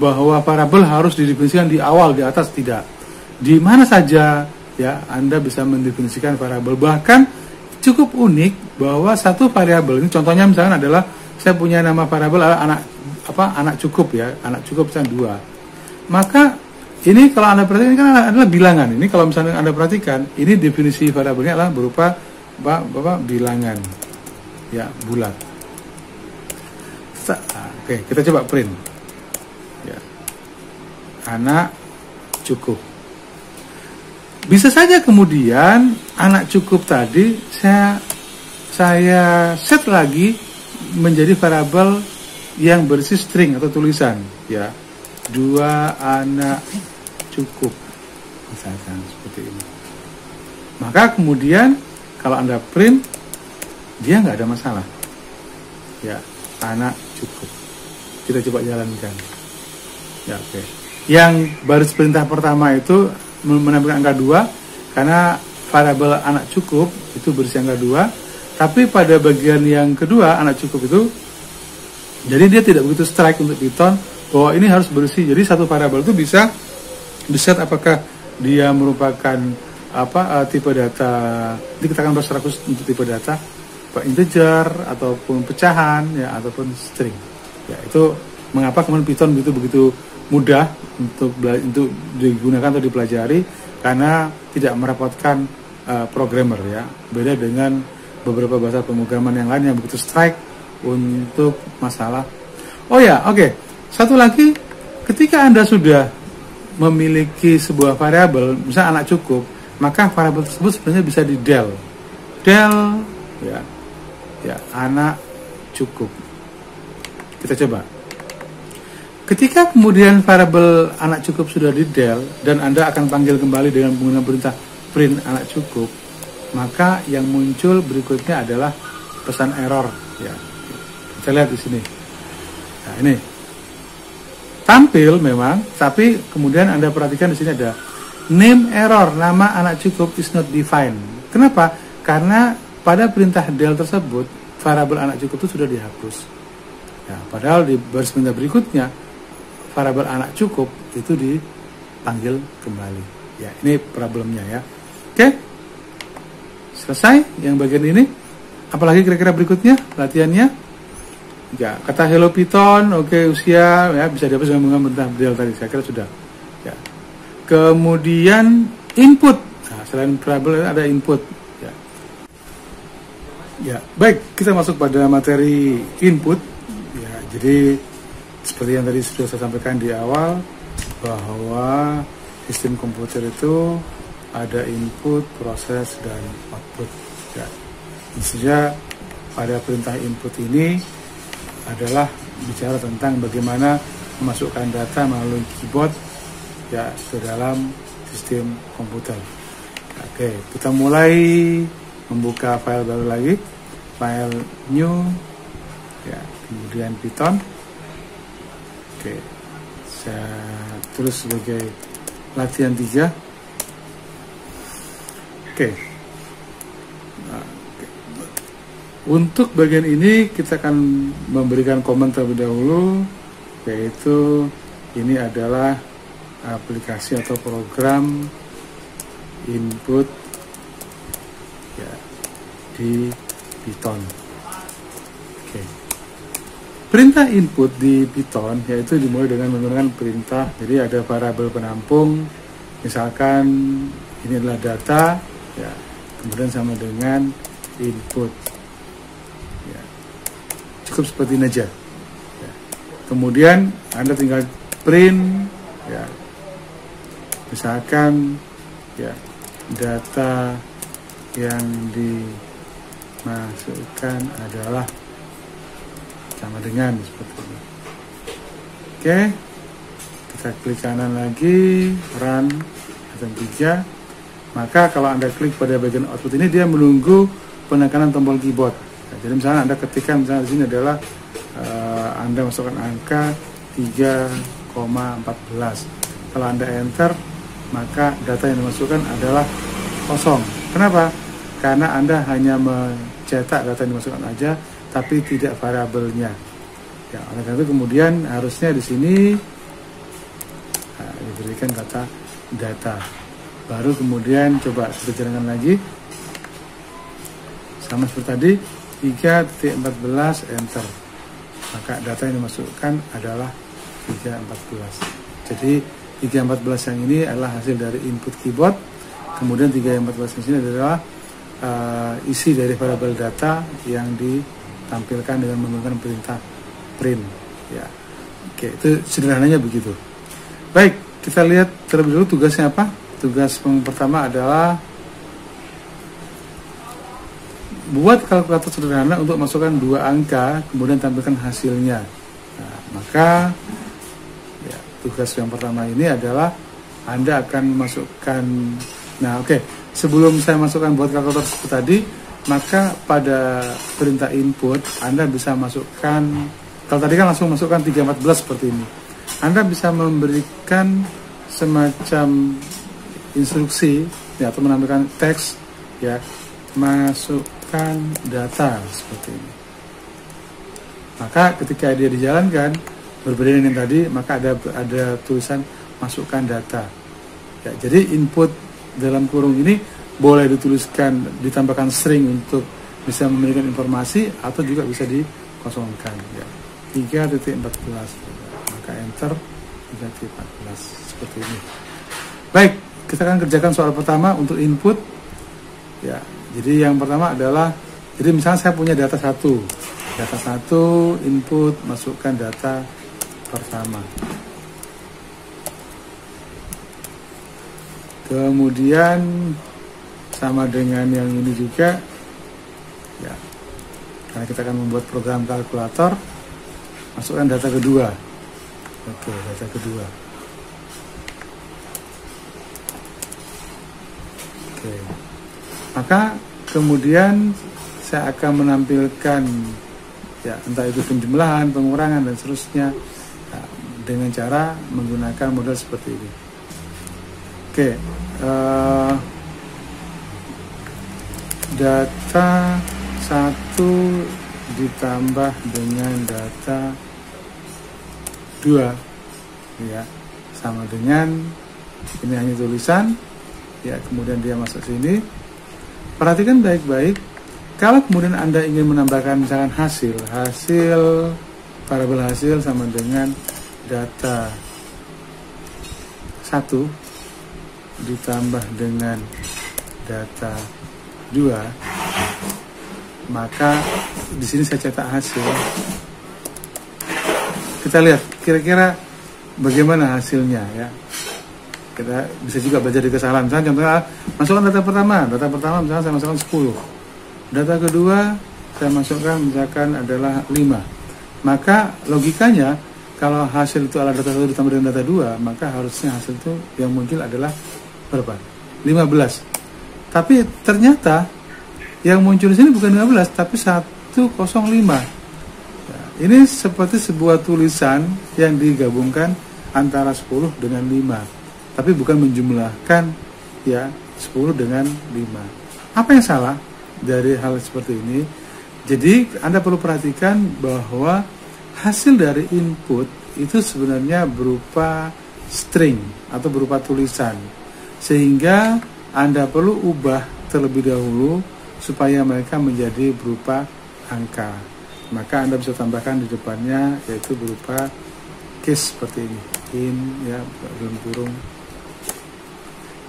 bahwa variabel harus didefinisikan di awal, di atas, tidak. Di mana saja, ya, Anda bisa mendefinisikan variabel. Bahkan cukup unik bahwa satu variabel ini, contohnya misalnya adalah saya punya nama variabel anak cukup, ya, anak cukup misalnya 2. Maka ini kalau Anda perhatikan kan adalah bilangan. Ini kalau misalnya Anda perhatikan, ini definisi variabelnya adalah berupa bilangan, ya, bulat. Oke, kita coba print, ya, anak cukup. Bisa saja kemudian anak cukup tadi saya set lagi menjadi variabel yang berisi string atau tulisan, ya, 2 anak cukup, misalkan seperti ini. Maka kemudian kalau Anda print, dia nggak ada masalah, ya, anak cukup. Kita coba jalankan, ya, oke. Yang baris perintah pertama itu menampilkan angka 2 karena variabel anak cukup itu berisi angka 2. Tapi pada bagian yang kedua, anak cukup itu, jadi dia tidak begitu strike untuk Python bahwa ini harus berisi. Jadi satu variabel itu bisa diset apakah dia merupakan tipe data, dikatakan bahasa rakus untuk tipe data integer ataupun pecahan, ya, ataupun string. Ya, itu mengapa kemudian Python begitu mudah untuk digunakan atau dipelajari, karena tidak merepotkan programmer, ya. Beda dengan beberapa bahasa pemrograman yang lain yang begitu strike untuk masalah. Oh ya, oke. Satu lagi, ketika Anda sudah memiliki sebuah variabel, misalnya anak cukup, maka variabel tersebut sebenarnya bisa di del, ya, anak cukup. Kita coba. Ketika kemudian variabel anak cukup sudah di del dan Anda akan panggil kembali dengan menggunakan perintah print anak cukup, maka yang muncul berikutnya adalah pesan error, ya. Kita lihat di sini. Nah, ini tampil memang, tapi kemudian Anda perhatikan di sini ada name error, nama anak cukup is not defined. Kenapa? Karena pada perintah del tersebut variabel anak cukup itu sudah dihapus. Ya, padahal di baris perintah berikutnya variabel anak cukup itu dipanggil kembali. Ya, ini problemnya, ya. Oke. Selesai yang bagian ini. Apalagi kira-kira berikutnya latihannya? Ya, kata hello Python, oke, usia, ya, bisa dihapus dengan menggunakan del tadi. Saya kira sudah. Ya. Kemudian input. Nah, selain variabel ada input. Ya. Ya, baik, kita masuk pada materi input. Ya, jadi seperti yang tadi sudah saya sampaikan di awal, bahwa sistem komputer itu ada input, proses, dan output. Ya. Maksudnya pada perintah input ini adalah bicara tentang bagaimana memasukkan data melalui keyboard, ya, ke dalam sistem komputer. Oke, kita mulai membuka file baru lagi, file new, ya, kemudian Python. Oke, saya tulis sebagai latihan 3. Oke. Untuk bagian ini kita akan memberikan komen terlebih dahulu, yaitu ini adalah aplikasi atau program input di Python. Oke. Perintah input di Python yaitu dimulai dengan menggunakan perintah. Jadi ada variabel penampung, misalkan ini adalah data, ya, kemudian sama dengan input. Ya. Cukup seperti ini aja. Ya. Kemudian Anda tinggal print, ya, misalkan, ya, data yang dimasukkan adalah sama dengan seperti ini. Oke, kita klik kanan lagi, run button 3. Maka kalau Anda klik pada bagian output ini, dia menunggu penekanan tombol keyboard. Nah, jadi misalnya Anda ketikkan, misalnya di sini adalah Anda masukkan angka 3,14. Kalau Anda enter, maka data yang dimasukkan adalah kosong. Kenapa? Karena Anda hanya mencetak data yang dimasukkan aja, tapi tidak variabelnya. Ya, oleh karena itu kemudian harusnya di sini diberikan kata data. Baru kemudian coba kita jalankan lagi. Sama seperti tadi, 3.14 enter. Maka data yang dimasukkan adalah 3.14. Jadi 3.14 yang ini adalah hasil dari input keyboard. Kemudian 3.14 di sini adalah isi dari variabel data yang ditampilkan dengan menggunakan perintah print. Ya, oke, itu sederhananya begitu. Baik, kita lihat terlebih dulu tugasnya apa. Tugas yang pertama adalah buat kalkulator sederhana untuk masukkan 2 angka, kemudian tampilkan hasilnya. Nah, maka ya, tugas yang pertama ini adalah Anda akan masukkan. Nah, oke, sebelum saya masukkan buat kalkulator seperti tadi, maka pada perintah input Anda bisa masukkan, kalau tadi kan langsung masukkan 3.14 seperti ini. Anda bisa memberikan semacam instruksi, ya, atau menampilkan teks, ya, masukkan data seperti ini. Maka ketika dia dijalankan berbeda dengan tadi, maka ada tulisan masukkan data. Ya, jadi input dalam kurung ini boleh dituliskan, ditambahkan string untuk bisa memberikan informasi, atau juga bisa dikosongkan. Ya. 3.14, maka enter 3.14 seperti ini. Baik, kita akan kerjakan soal pertama untuk input. Ya, jadi yang pertama adalah, jadi misalnya saya punya data 1, input, masukkan data pertama. Kemudian sama dengan yang ini juga, ya, karena kita akan membuat program kalkulator, masukkan data kedua. Oke, data kedua. Oke. Maka kemudian saya akan menampilkan, ya, entah itu penjumlahan, pengurangan, dan seterusnya, ya, dengan cara menggunakan model seperti ini. Oke, data 1 ditambah dengan data 2, ya, sama dengan ini hanya tulisan, ya, kemudian dia masuk sini. Perhatikan baik-baik, kalau kemudian Anda ingin menambahkan misalkan hasil variabel hasil sama dengan data 1 ditambah dengan data 2, maka di sini saya cetak hasil. Kita lihat kira-kira bagaimana hasilnya, ya. Kita bisa juga belajar dari kesalahan. Misalnya contohnya, masukkan data pertama misalnya saya masukkan 10. Data kedua saya masukkan misalkan adalah 5. Maka logikanya kalau hasil itu adalah data 1 ditambah dengan data 2, maka harusnya hasil itu yang muncul adalah berapa? 15. Tapi ternyata yang muncul di sini bukan 15, tapi 105. Ya, ini seperti sebuah tulisan yang digabungkan antara 10 dengan 5. Tapi bukan menjumlahkan, ya, 10 dengan 5. Apa yang salah dari hal seperti ini? Jadi Anda perlu perhatikan bahwa hasil dari input itu sebenarnya berupa string atau berupa tulisan, sehingga Anda perlu ubah terlebih dahulu supaya mereka menjadi berupa angka. Maka Anda bisa tambahkan di depannya, yaitu berupa case seperti ini, in, ya, dalam kurung.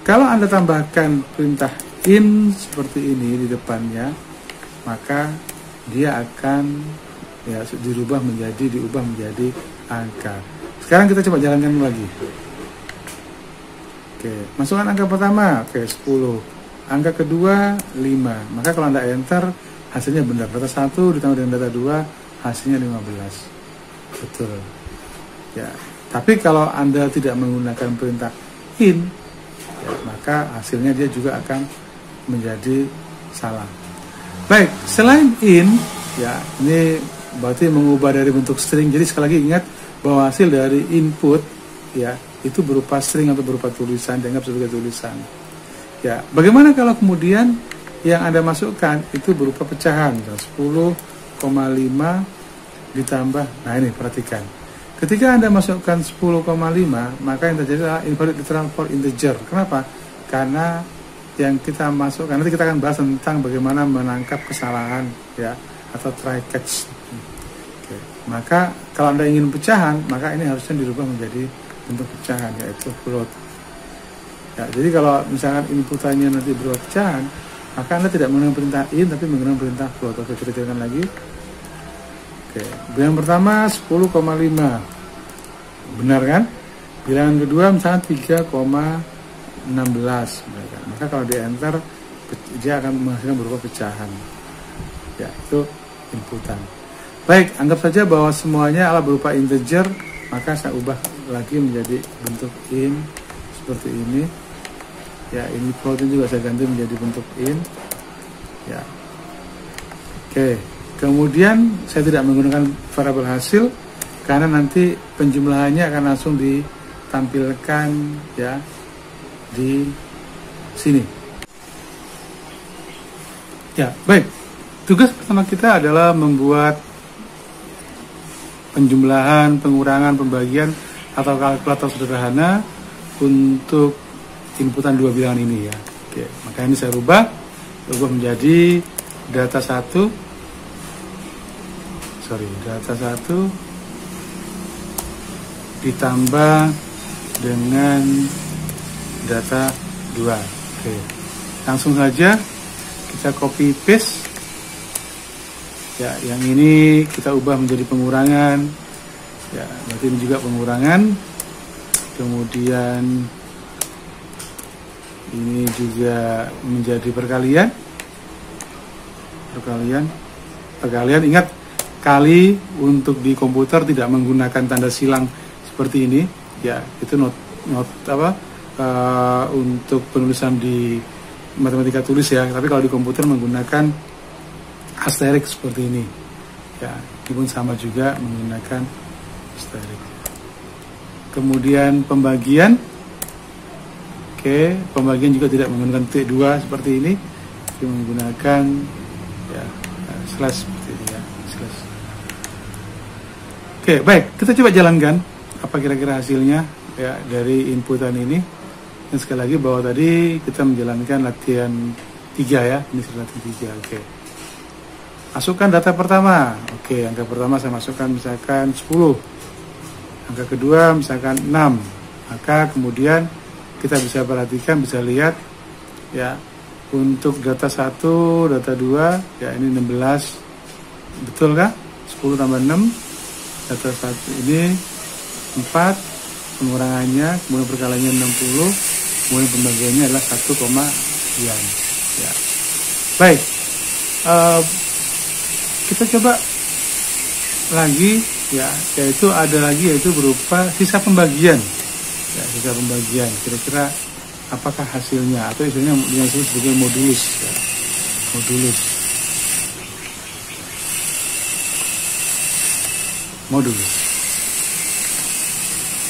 Kalau Anda tambahkan perintah in seperti ini di depannya, maka dia akan ya diubah menjadi angka. Sekarang kita coba jalankan lagi. Oke, masukkan angka pertama, oke, 10. Angka kedua 5. Maka kalau Anda enter, hasilnya benar. Data 1 ditambah dengan data 2, hasilnya 15. Betul. Ya, tapi kalau Anda tidak menggunakan perintah in, ya, maka hasilnya dia juga akan menjadi salah. Baik, selain in, ya, ini berarti mengubah dari bentuk string. Jadi sekali lagi ingat bahwa hasil dari input, ya, itu berupa string atau berupa tulisan, dianggap sebagai tulisan. Ya, bagaimana kalau kemudian yang Anda masukkan itu berupa pecahan, 10,5 ditambah, nah ini perhatikan. Ketika Anda masukkan 10,5, maka yang terjadi adalah invalid literal for integer. Kenapa? Karena yang kita masukkan, nanti kita akan bahas tentang bagaimana menangkap kesalahan, ya, atau try catch. Oke. Maka kalau Anda ingin pecahan, maka ini harusnya dirubah menjadi bentuk pecahan, yaitu float. Ya, jadi kalau misalkan inputannya nanti berupa pecahan, maka Anda tidak menggunakan perintah in, tapi menggunakan perintah float. Oke, kita jalankan lagi. Oke, bilangan pertama 10,5. Benar kan? Bilangan kedua misalnya 3,16. Maka kalau di enter, dia akan menghasilkan berupa pecahan. Ya, itu inputan. Baik, anggap saja bahwa semuanya adalah berupa integer, maka saya ubah lagi menjadi bentuk in seperti ini. Ya, ini floatnya juga saya ganti menjadi bentuk in. Ya. Oke, kemudian saya tidak menggunakan variabel hasil karena nanti penjumlahannya akan langsung ditampilkan, ya, di sini. Ya, baik. Tugas pertama kita adalah membuat penjumlahan, pengurangan, pembagian atau kalkulator sederhana untuk inputan dua bilangan ini, ya. Oke, maka ini saya rubah menjadi data 1 ditambah dengan data 2. Oke, langsung saja kita copy paste. Ya, yang ini kita ubah menjadi pengurangan. Ya, berarti ini juga pengurangan. Kemudian ini juga menjadi perkalian. Ingat, kali untuk di komputer tidak menggunakan tanda silang seperti ini. Ya, itu untuk penulisan di matematika tulis, ya. Tapi kalau di komputer menggunakan asterik seperti ini. Ya, ini pun sama juga menggunakan asterik. Kemudian pembagian. Oke, pembagian juga tidak menggunakan T2 seperti ini, tapi menggunakan, ya, slash seperti ini, ya, slash. Oke, baik, kita coba jalankan apa kira-kira hasilnya, ya, dari inputan ini. Dan sekali lagi bahwa tadi kita menjalankan latihan 3, ya, ini sudah latihan 3. Oke, masukkan data pertama. Oke, angka pertama saya masukkan misalkan 10, angka kedua misalkan 6. Maka kemudian kita bisa perhatikan, bisa lihat, ya, untuk data 1, data 2, ya, ini 16, betul kah? 10 tambah 6, data 1 ini 4, pengurangannya, kemudian perkaliannya 60, kemudian pembagiannya adalah 1,9. Ya. Baik, kita coba lagi, ya, yaitu berupa sisa pembagian. Ya, sisa pembagian, kira-kira apakah hasilnya, atau istilahnya disebut sebagai modulus, ya. Modulus.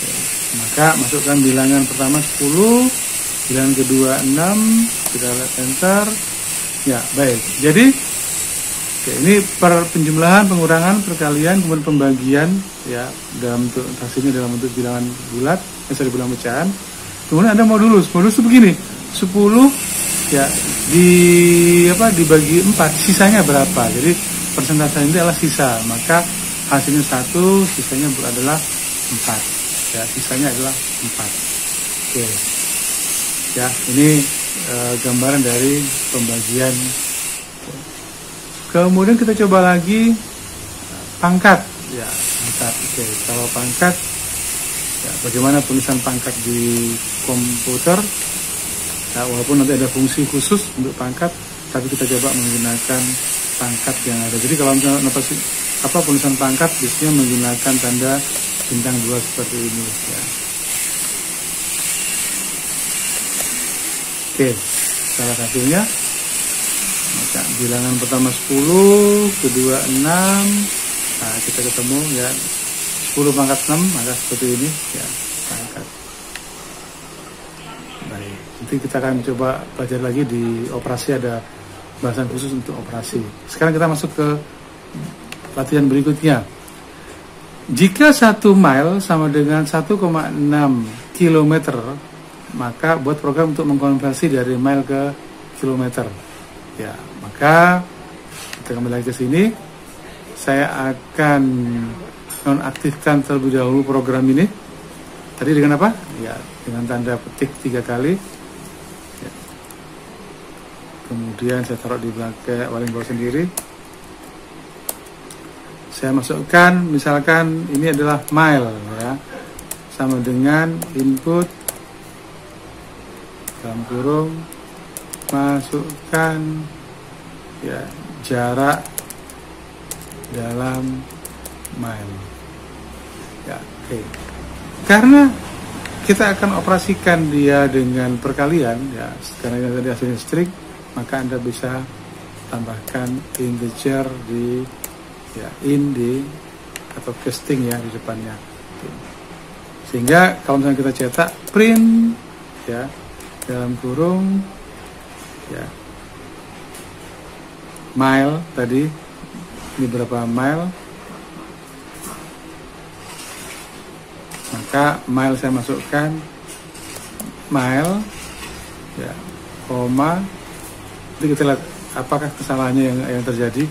Ya, maka masukkan bilangan pertama 10, bilangan kedua 6, kita lihat enter. Ya, baik. Jadi, oke, ini per penjumlahan, pengurangan, perkalian, kemudian pembagian, ya, dalam bentuk hasilnya dalam bentuk bilangan bulat, bilangan pecahan. Kemudian ada modulus. Modulus itu begini, 10, ya, dibagi 4, sisanya berapa. Jadi persentase ini adalah sisa, maka hasilnya 1, sisanya adalah 4 ya, sisanya adalah 4. Oke ya, ini gambaran dari pembagian. Kemudian kita coba lagi pangkat ya, pangkat. Oke, kalau pangkat ya, bagaimana penulisan pangkat di komputer ya, walaupun nanti ada fungsi khusus untuk pangkat, tapi kita coba menggunakan pangkat yang ada. Jadi kalau misalnya penulisan pangkat biasanya menggunakan tanda bintang 2 seperti ini ya. Oke, salah satunya maka bilangan pertama 10, kedua 6. Nah, kita ketemu ya 10 pangkat 6, maka seperti ini ya pangkat. Baik, nanti kita akan coba belajar lagi di operasi, ada bahasan khusus untuk operasi. Sekarang kita masuk ke latihan berikutnya. Jika 1 mile sama dengan 1,6 km, maka buat program untuk mengkonversi dari mile ke kilometer. Ya, maka kita kembali lagi ke sini. Saya akan nonaktifkan terlebih dahulu program ini. Tadi dengan apa? Ya, dengan tanda petik 3 kali. Ya. Kemudian saya taruh di belakang paling bawah sendiri. Saya masukkan, misalkan ini adalah mile ya, sama dengan input dalam kurung masukkan ya jarak dalam mile ya. Oke. Karena kita akan operasikan dia dengan perkalian ya, karena ini tadi hasilnya string, maka Anda bisa tambahkan integer di ya atau casting ya di depannya. Sehingga kalau misalnya kita cetak print ya dalam kurung ya mile tadi, ini berapa mile, maka mile saya masukkan mile ya koma, jadi kita lihat apakah kesalahannya yang terjadi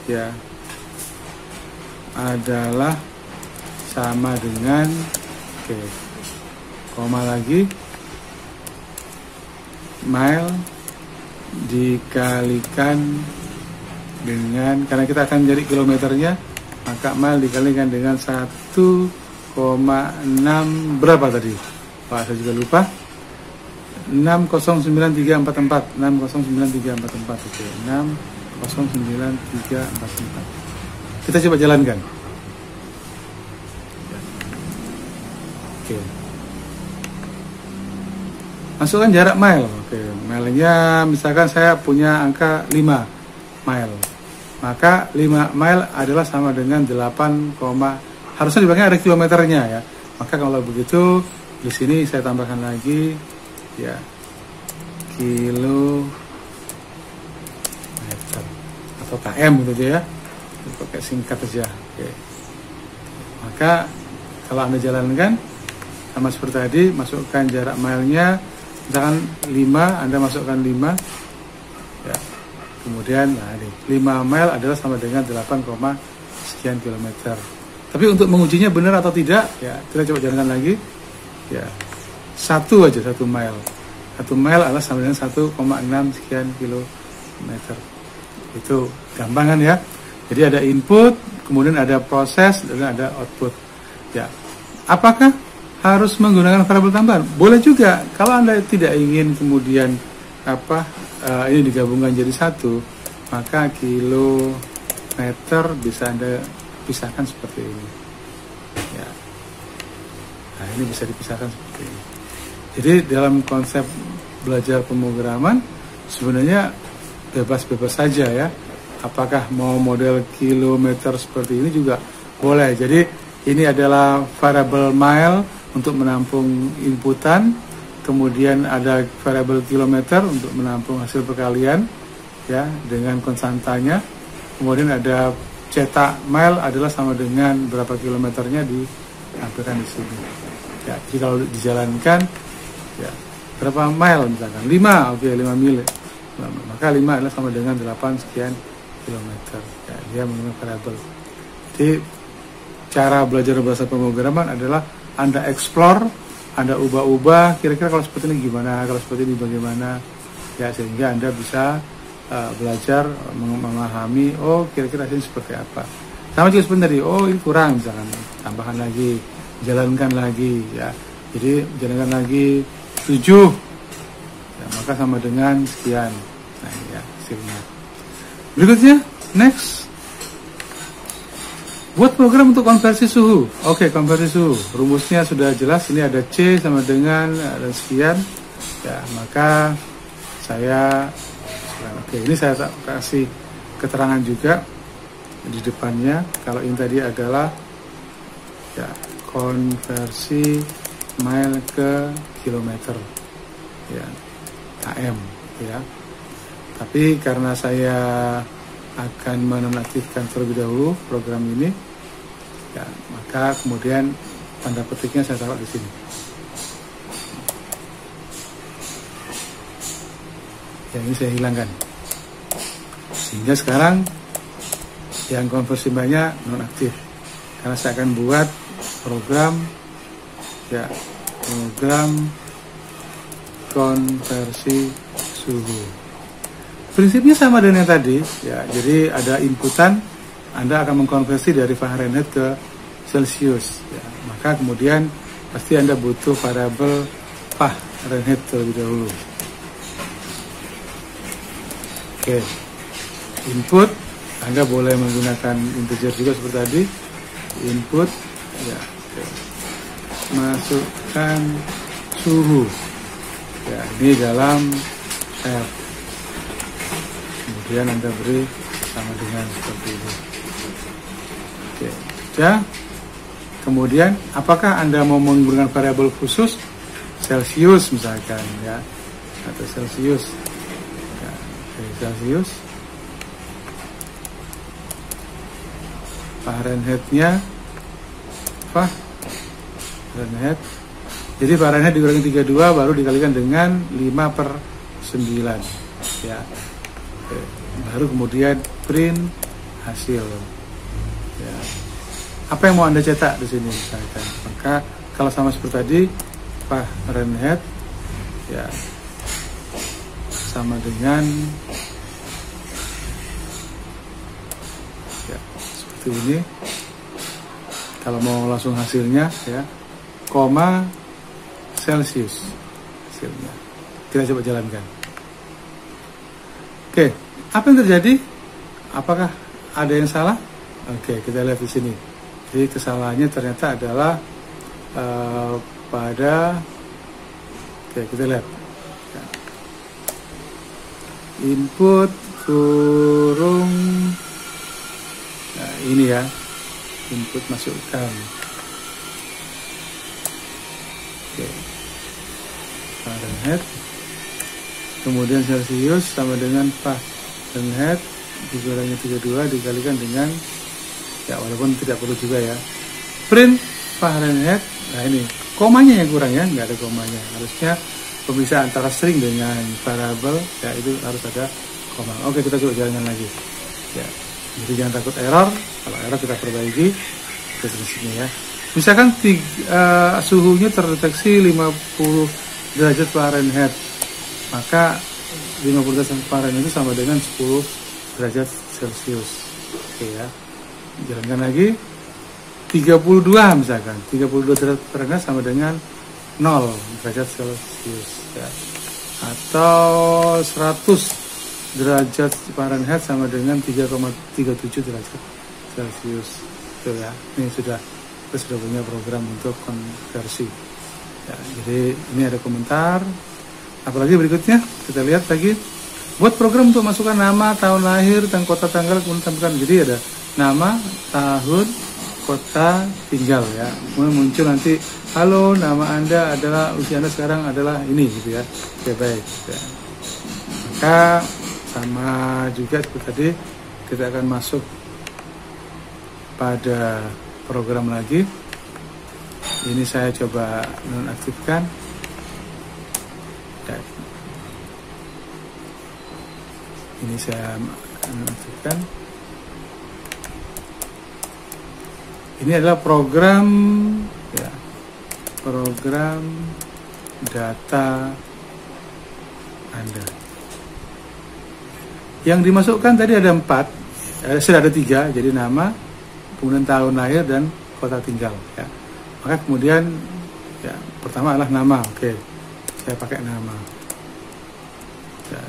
ya adalah sama dengan oke, koma lagi mile dikalikan dengan, karena kita akan jadi kilometernya, maka mile dikalikan dengan 1,6 berapa tadi? Pak, saya juga lupa. 609344 609344 oke, 609344. Kita coba jalankan. Oke. Masukkan jarak mile. Oke, mile-nya misalkan saya punya angka 5 mile. Maka 5 mile adalah sama dengan 8, harusnya di belakangnya ada kilometernya ya. Maka kalau begitu di sini saya tambahkan lagi ya kilometer atau km gitu ya. Pakai singkat aja. Oke. Maka kalau Anda jalankan sama seperti tadi, masukkan jarak mile-nya misalkan 5, Anda masukkan 5 ya. Kemudian nah ini 5 mile adalah sama dengan 8, sekian kilometer. Tapi untuk mengujinya benar atau tidak ya, kita coba jalankan lagi ya. 1 aja 1 mile. 1 mile adalah sama dengan 1,6 sekian kilometer. Itu gampang kan ya? Jadi ada input, kemudian ada proses, dan ada output. Ya, apakah harus menggunakan variabel tambahan? Boleh juga. Kalau Anda tidak ingin kemudian ini digabungkan jadi 1, maka kilometer bisa Anda pisahkan seperti ini. Ya. Nah, ini bisa dipisahkan seperti ini. Jadi dalam konsep belajar pemrograman sebenarnya bebas-bebas saja ya. Apakah mau model kilometer seperti ini juga boleh. Jadi ini adalah variabel mile untuk menampung inputan, kemudian ada variabel kilometer untuk menampung hasil perkalian ya dengan konstantanya. Kemudian ada cetak mile adalah sama dengan berapa kilometernya ditampilkan di sini. Ya, jadi kalau dijalankan ya berapa mile misalkan 5, oke 5 mile. maka 5 adalah sama dengan 8 sekian kilometer. Ya, dia menggunakan variabel. Jadi cara belajar bahasa pemrograman adalah Anda explore, Anda ubah-ubah, kira-kira kalau seperti ini gimana, kalau seperti ini bagaimana, ya, sehingga Anda bisa belajar memahami, oh kira-kira hasilnya seperti apa. Sama juga seperti tadi, oh ini kurang, misalkan tambahkan lagi, jalankan lagi, ya. Jadi jalankan lagi 7, ya, maka sama dengan sekian. Nah, ini ya hasilnya. Berikutnya, next. Buat program untuk konversi suhu. Oke, konversi suhu. Rumusnya sudah jelas. Ini ada C sama dengan dan sekian. Ya, maka saya, oke, ini saya kasih keterangan juga di depannya. Kalau ini tadi adalah ya konversi mile ke kilometer, ya, km, ya. Tapi karena saya akan menonaktifkan terlebih dahulu program ini, ya, maka kemudian tanda petiknya saya taruh di sini. Yang ini saya hilangkan. Sehingga sekarang yang konversi banyak nonaktif. Karena saya akan buat program, ya, program konversi suhu. Prinsipnya sama dengan yang tadi, ya. Jadi ada inputan, Anda akan mengkonversi dari Fahrenheit ke Celsius, ya. Maka kemudian pasti Anda butuh variabel Fahrenheit terlebih dahulu. Oke, input Anda boleh menggunakan integer juga seperti tadi. Input, ya, oke. Masukkan suhu, ya, ini dalam F. Kemudian Anda beri sama dengan seperti ini. Oke, ya. Kemudian apakah Anda mau menggunakan variabel khusus Celsius misalkan, ya, atau Celsius, ya, oke, Celsius. Fahrenheit-nya Fahrenheit. Jadi Fahrenheit dikurangi 32 baru dikalikan dengan 5/9, ya. Oke. Baru kemudian print hasil, ya. Apa yang mau Anda cetak di sini misalkan. Maka kalau sama seperti tadi, Fahrenheit, ya, sama dengan, ya, seperti ini. Kalau mau langsung hasilnya, ya, koma Celsius hasilnya. Kita coba jalankan. Oke, apa yang terjadi? Apakah ada yang salah? Oke, kita lihat di sini. Jadi kesalahannya ternyata adalah pada, oke, kita lihat. Input kurung, nah, ini ya, input masukkan. Oke, Fahrenheit. Kemudian Celsius sama dengan Fahrenheit dikurangi 32 dikalikan dengan, ya, walaupun tidak perlu juga, ya, print Fahrenheit. Nah, ini komanya yang kurang, ya, nggak ada komanya. Harusnya pemisah antara string dengan variabel, ya, itu harus ada koma. Oke, kita coba jalankan lagi, ya. Jadi jangan takut error. Kalau error kita perbaiki. Itu prinsipnya, ya. Misalkan suhunya terdeteksi 50 derajat Fahrenheit, maka 50 derajat Fahrenheit itu sama dengan 10 derajat Celsius. Oke, ya. Jalankan lagi. 32 misalkan. 32 derajat Fahrenheit sama dengan 0 derajat Celsius, ya. Atau 100 derajat Fahrenheit sama dengan 3,37 derajat Celsius. Itu, ya. Ini kita sudah punya program untuk konversi. Ya, jadi ini ada komentar. Apalagi berikutnya kita lihat lagi, buat program untuk masukkan nama, tahun lahir, dan kota, tanggal, kemudian tambahkan. Jadi ada nama, tahun, kota, tinggal, ya. Kemudian muncul nanti, halo, nama Anda adalah, usia Anda sekarang adalah ini, gitu, ya. Oke, baik, ya. Maka sama juga seperti tadi, kita akan masuk pada program lagi. Ini saya coba nonaktifkan. Ini saya masukkan. Ini adalah program, ya, program data Anda. Yang dimasukkan tadi ada 4, sudah ada 3, jadi nama, kemudian tahun lahir dan kota tinggal. Ya. Maka kemudian, ya, pertama adalah nama. Oke, saya pakai nama. Ya,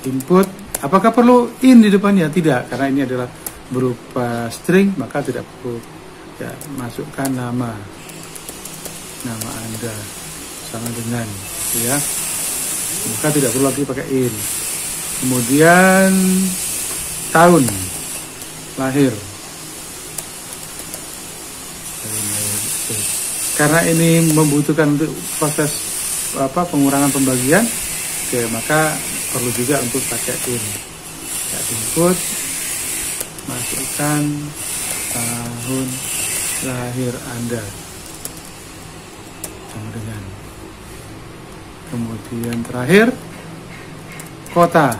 input. Apakah perlu in di depannya? Tidak, karena ini adalah berupa string, maka tidak perlu. Ya, masukkan nama Anda sama dengan, ya, maka tidak perlu lagi pakai in. Kemudian tahun lahir, karena ini membutuhkan untuk proses pengurangan pembagian, oke, maka perlu juga untuk pakai in. Ya, input, masukkan tahun lahir Anda sama dengan, kemudian terakhir kota.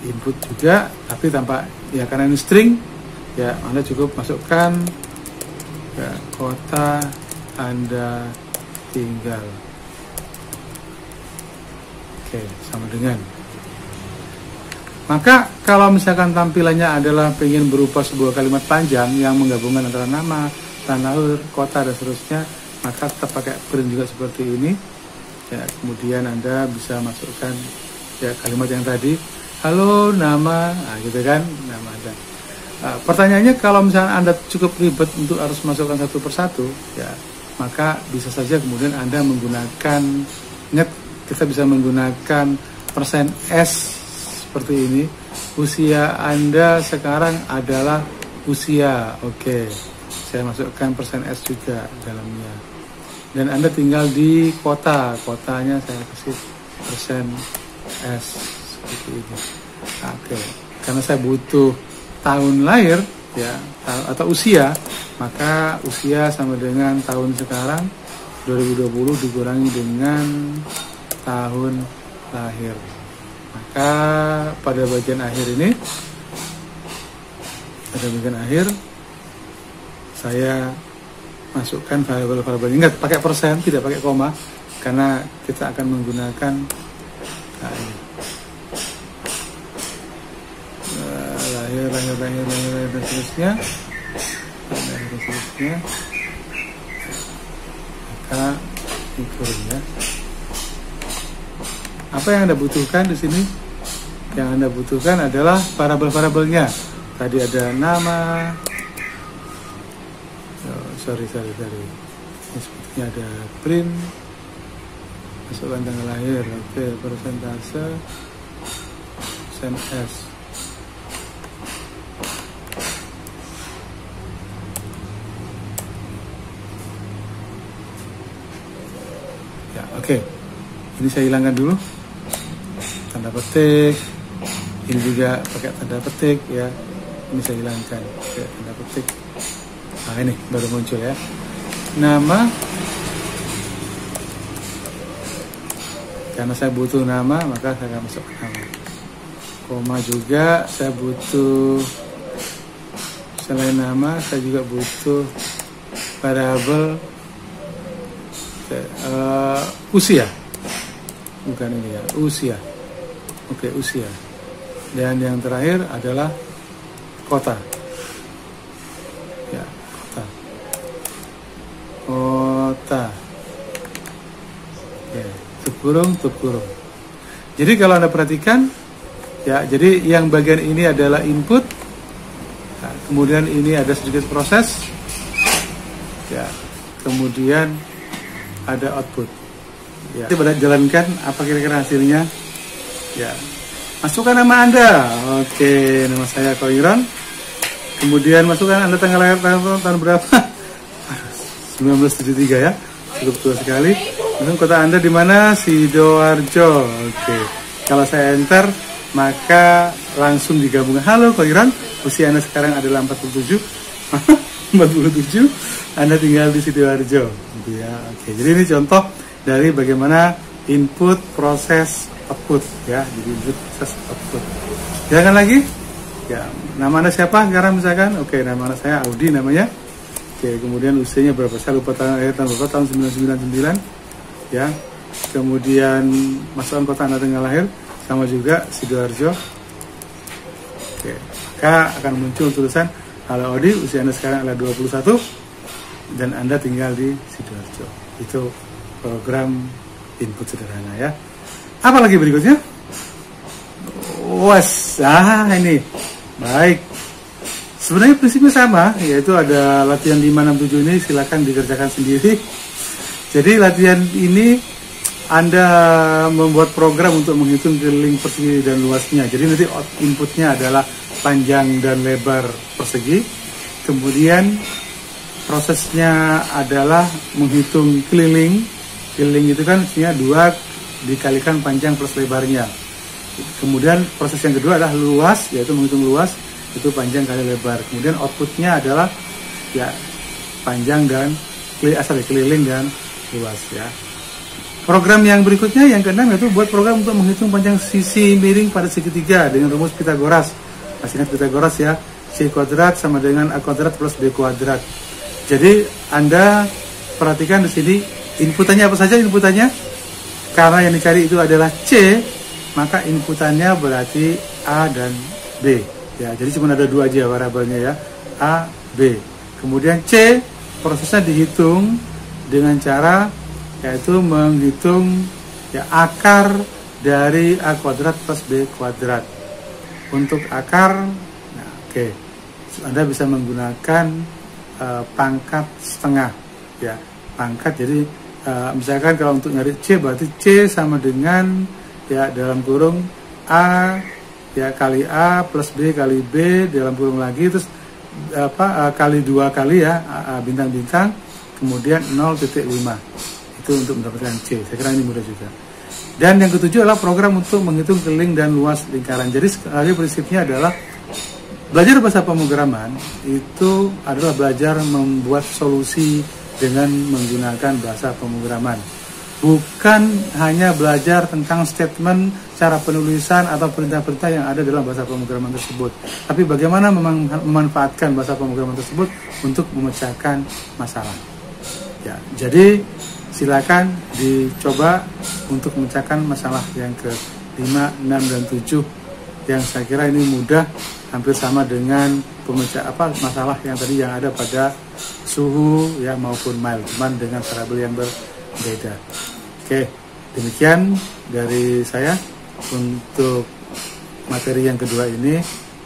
Input juga, tapi tanpa, ya, karena ini string, ya, Anda cukup masukkan, ya, kota Anda tinggal. Oke, sama dengan. Maka kalau misalkan tampilannya adalah pengen berupa sebuah kalimat panjang yang menggabungkan antara nama, tanah lahir, kota, dan seterusnya, maka tetap pakai print juga seperti ini. Ya, kemudian Anda bisa masukkan, ya, kalimat yang tadi, halo nama, nah, gitu kan, nama Anda. Pertanyaannya, kalau misalnya Anda cukup ribet untuk harus masukkan satu persatu, ya, maka bisa saja kemudian Anda menggunakan, ingat, kita bisa menggunakan %S seperti ini. Usia Anda sekarang adalah usia. Oke, saya masukkan %S juga dalamnya. Dan Anda tinggal di kota, kotanya saya kasih %S seperti ini. Oke, karena saya butuh tahun lahir, ya, atau usia, maka usia sama dengan tahun sekarang 2020 dikurangi dengan tahun lahir. Maka pada bagian akhir ini, saya masukkan variabel-variabel. Ingat, pakai persen, tidak pakai koma, karena kita akan menggunakan lahir dan seterusnya. Maka dikurung, ya. Apa yang Anda butuhkan di sini? Yang Anda butuhkan adalah variabel-variabelnya. Tadi ada nama. Sorry. Ini sepertinya ada print. Masukkan tanggal lahir. Oke, persentase %S. Ya, oke. Ini saya hilangkan dulu. Tanda petik, ini juga pakai tanda petik, ya, ini saya hilangkan, ya, tanda petik. Nah, ini baru muncul, ya, nama, karena saya butuh nama maka saya akan masukkan nama, koma juga saya butuh, selain nama saya juga butuh variabel usia, bukan ini, ya, usia. Oke, usia. Dan yang terakhir adalah kota. Ya, kota. Ya, tutup kurung. Jadi kalau Anda perhatikan, ya, jadi yang bagian ini adalah input. Nah, kemudian ini ada sedikit proses. Ya, kemudian ada output. Ya, coba jalankan apa kira-kira hasilnya. Ya, masukkan nama Anda. Oke, nama saya Koiron. Kemudian masukkan Anda tanggal lahir tahun berapa? 1973, ya. Cukup tua sekali. Kemudian kota Anda di mana? Sidoarjo. Oke. Kalau saya enter, maka langsung digabung. Halo Koiron, usia Anda sekarang adalah 47. 47. Anda tinggal di Sidoarjo. Ya, oke. Jadi ini contoh dari bagaimana input, proses, output ya. Jadi input, proses, output. Jangan lagi. Ya, nama Anda siapa sekarang misalkan? Oke, nama anak saya Audi namanya. Oke, kemudian usianya berapa? Saya lupa tahun berapa, tahun 1999 ya. Kemudian masukkan kota Anda tanggal lahir sama juga Sidoarjo. Oke, maka akan muncul tulisan halo Audi, usia Anda sekarang adalah 21 dan Anda tinggal di Sidoarjo. Itu program input sederhana ya. Apa lagi berikutnya? Ini baik. Sebenarnya prinsipnya sama, yaitu ada latihan 567 ini silakan dikerjakan sendiri. Jadi latihan ini Anda membuat program untuk menghitung keliling persegi dan luasnya. Jadi nanti inputnya adalah panjang dan lebar persegi. Kemudian prosesnya adalah menghitung keliling. Keliling itu kan isinya 2 dikalikan panjang plus lebarnya. Kemudian proses yang kedua adalah luas, yaitu menghitung luas, itu panjang kali lebar. Kemudian outputnya adalah ya panjang dan keliling dan luas ya. Program yang berikutnya yang keenam yaitu buat program untuk menghitung panjang sisi miring pada segitiga dengan rumus Pitagoras. Masih ingat Pitagoras ya, C kuadrat sama dengan A kuadrat plus B kuadrat. Jadi Anda perhatikan di sini inputannya apa saja inputannya? Karena yang dicari itu adalah C, maka inputannya berarti A dan B. Ya, jadi cuma ada 2 aja variabelnya ya, A, B. Kemudian C, prosesnya dihitung dengan cara yaitu menghitung ya akar dari A kuadrat plus B kuadrat. Untuk akar, nah, oke, Anda bisa menggunakan pangkat setengah ya, pangkat. Jadi misalkan kalau untuk nyari C berarti C sama dengan ya dalam kurung A ya kali A plus B kali B dalam kurung lagi, terus kali 2 kali ya bintang-bintang, kemudian 0,5. Itu untuk mendapatkan C. Saya kira ini mudah juga. Dan yang ketujuh adalah program untuk menghitung keliling dan luas lingkaran. Jadi sekali prinsipnya adalah belajar bahasa pemrograman itu adalah belajar membuat solusi dengan menggunakan bahasa pemrograman. Bukan hanya belajar tentang statement, cara penulisan atau perintah-perintah yang ada dalam bahasa pemrograman tersebut, tapi bagaimana memanfaatkan bahasa pemrograman tersebut untuk memecahkan masalah. Ya, jadi silakan dicoba untuk memecahkan masalah yang ke-5, 6, dan 7 yang saya kira ini mudah, hampir sama dengan masalah yang tadi yang ada pada suhu ya maupun mile, cuman dengan variabel yang berbeda. Oke, demikian dari saya untuk materi yang kedua ini.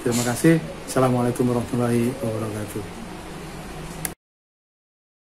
Terima kasih. Assalamualaikum warahmatullahi wabarakatuh.